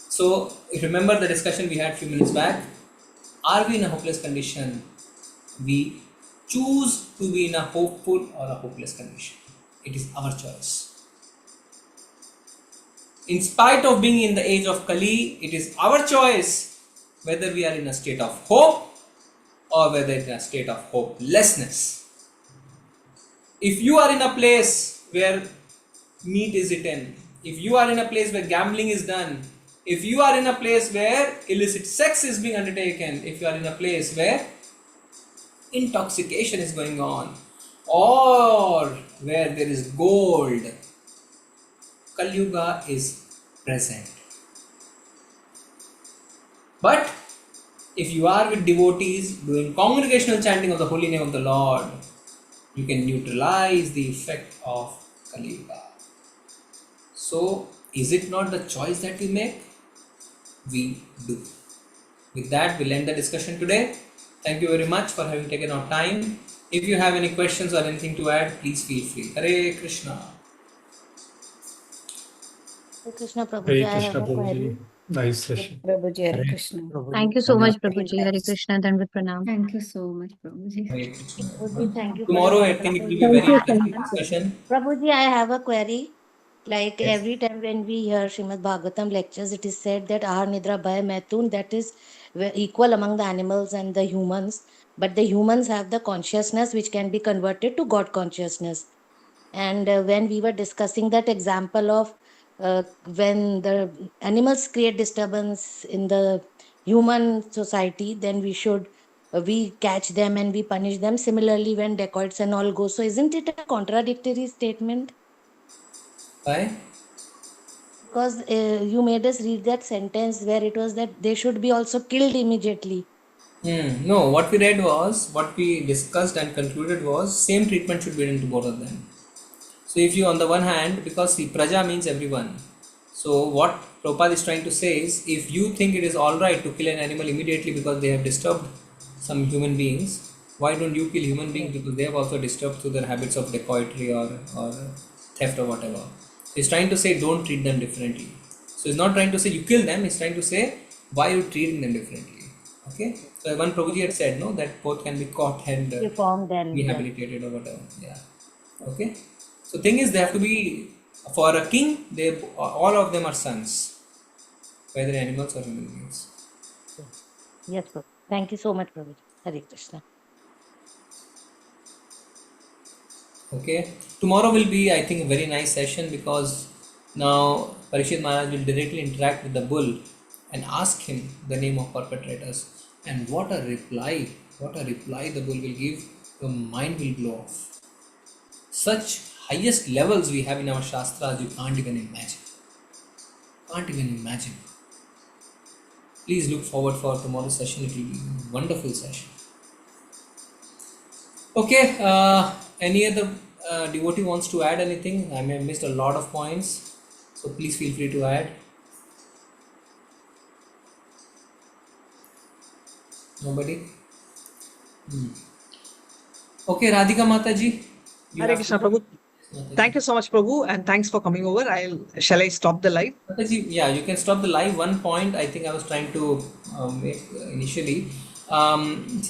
So, if you remember the discussion we had a few minutes back, are we in a hopeless condition? We choose to be in a hopeful or a hopeless condition. It is our choice. In spite of being in the age of Kali, it is our choice whether we are in a state of hope or whether in a state of hopelessness. If you are in a place where meat is eaten, if you are in a place where gambling is done, if you are in a place where illicit sex is being undertaken, if you are in a place where intoxication is going on, or where there is gold, Kali Yuga is present. But if you are with devotees doing congregational chanting of the holy name of the Lord, you can neutralize the effect of Kali Yuga. So, is it not the choice that we make? We do. With that, we'll end the discussion today. Thank you very much for having taken our time. If you have any questions or anything to add, please feel free. Hare Krishna. Hare Krishna, Prabhuji, Hare I have Krishna, a query. Prabhuji. Nice session. Prabhuji, Hare Krishna. Thank you so much, Dhanyawad. Prabhuji. Hare Krishna, Dandavat Pranam. Thank you so much, Prabhuji. Hare Krishna. Prabhuji, thank you for Tomorrow, your I think it will be wonderful very Thank you so interesting much. discussion. Prabhuji, I have a query. Like Yes. every time when we hear Srimad Bhagavatam lectures, it is said that Ahar Nidra Bhay Maitun, that is equal among the animals and the humans. But the humans have the consciousness which can be converted to God consciousness. And when we were discussing that example of when the animals create disturbance in the human society, then we catch them and we punish them. Similarly, when dacoits and all go, so isn't it a contradictory statement? Why? Because you made us read that sentence where it was that they should be also killed immediately. No, what we read was, what we discussed and concluded was, same treatment should be given to both of them. So if you, on the one hand, because see, Praja means everyone. So what Prabhupada is trying to say is, if you think it is alright to kill an animal immediately because they have disturbed some human beings, why don't you kill human beings because they have also disturbed through their habits of dacoitry or theft or whatever. So he's trying to say don't treat them differently. So he's not trying to say you kill them, he's trying to say why you treating them differently. Okay, so one Prabhuji had said no, that both can be caught and Reformed and rehabilitated or whatever. Yeah. Okay. So thing is, they have to be, for a king, they all of them are sons, whether animals or human beings. yes, Prabhu. Thank you so much, Prabhu. Hare Krishna. Okay. Tomorrow will be, I think, a very nice session because now Parishit Maharaj will directly interact with the bull and ask him the name of perpetrators. And what a reply the bull will give, your mind will blow off. Such highest levels we have in our Shastras, you can't even imagine. Please look forward for tomorrow's session, it will be a wonderful session. Okay, any other devotee wants to add anything? I may have missed a lot of points, so please feel free to add. Nobody? Okay, Radhika Mataji. Hare Krishna, Prabhu. Thank you so much, Prabhu, and thanks for coming over. Shall I stop the live? Mataji, yeah, you can stop the live. One point I think I was trying to make initially. See,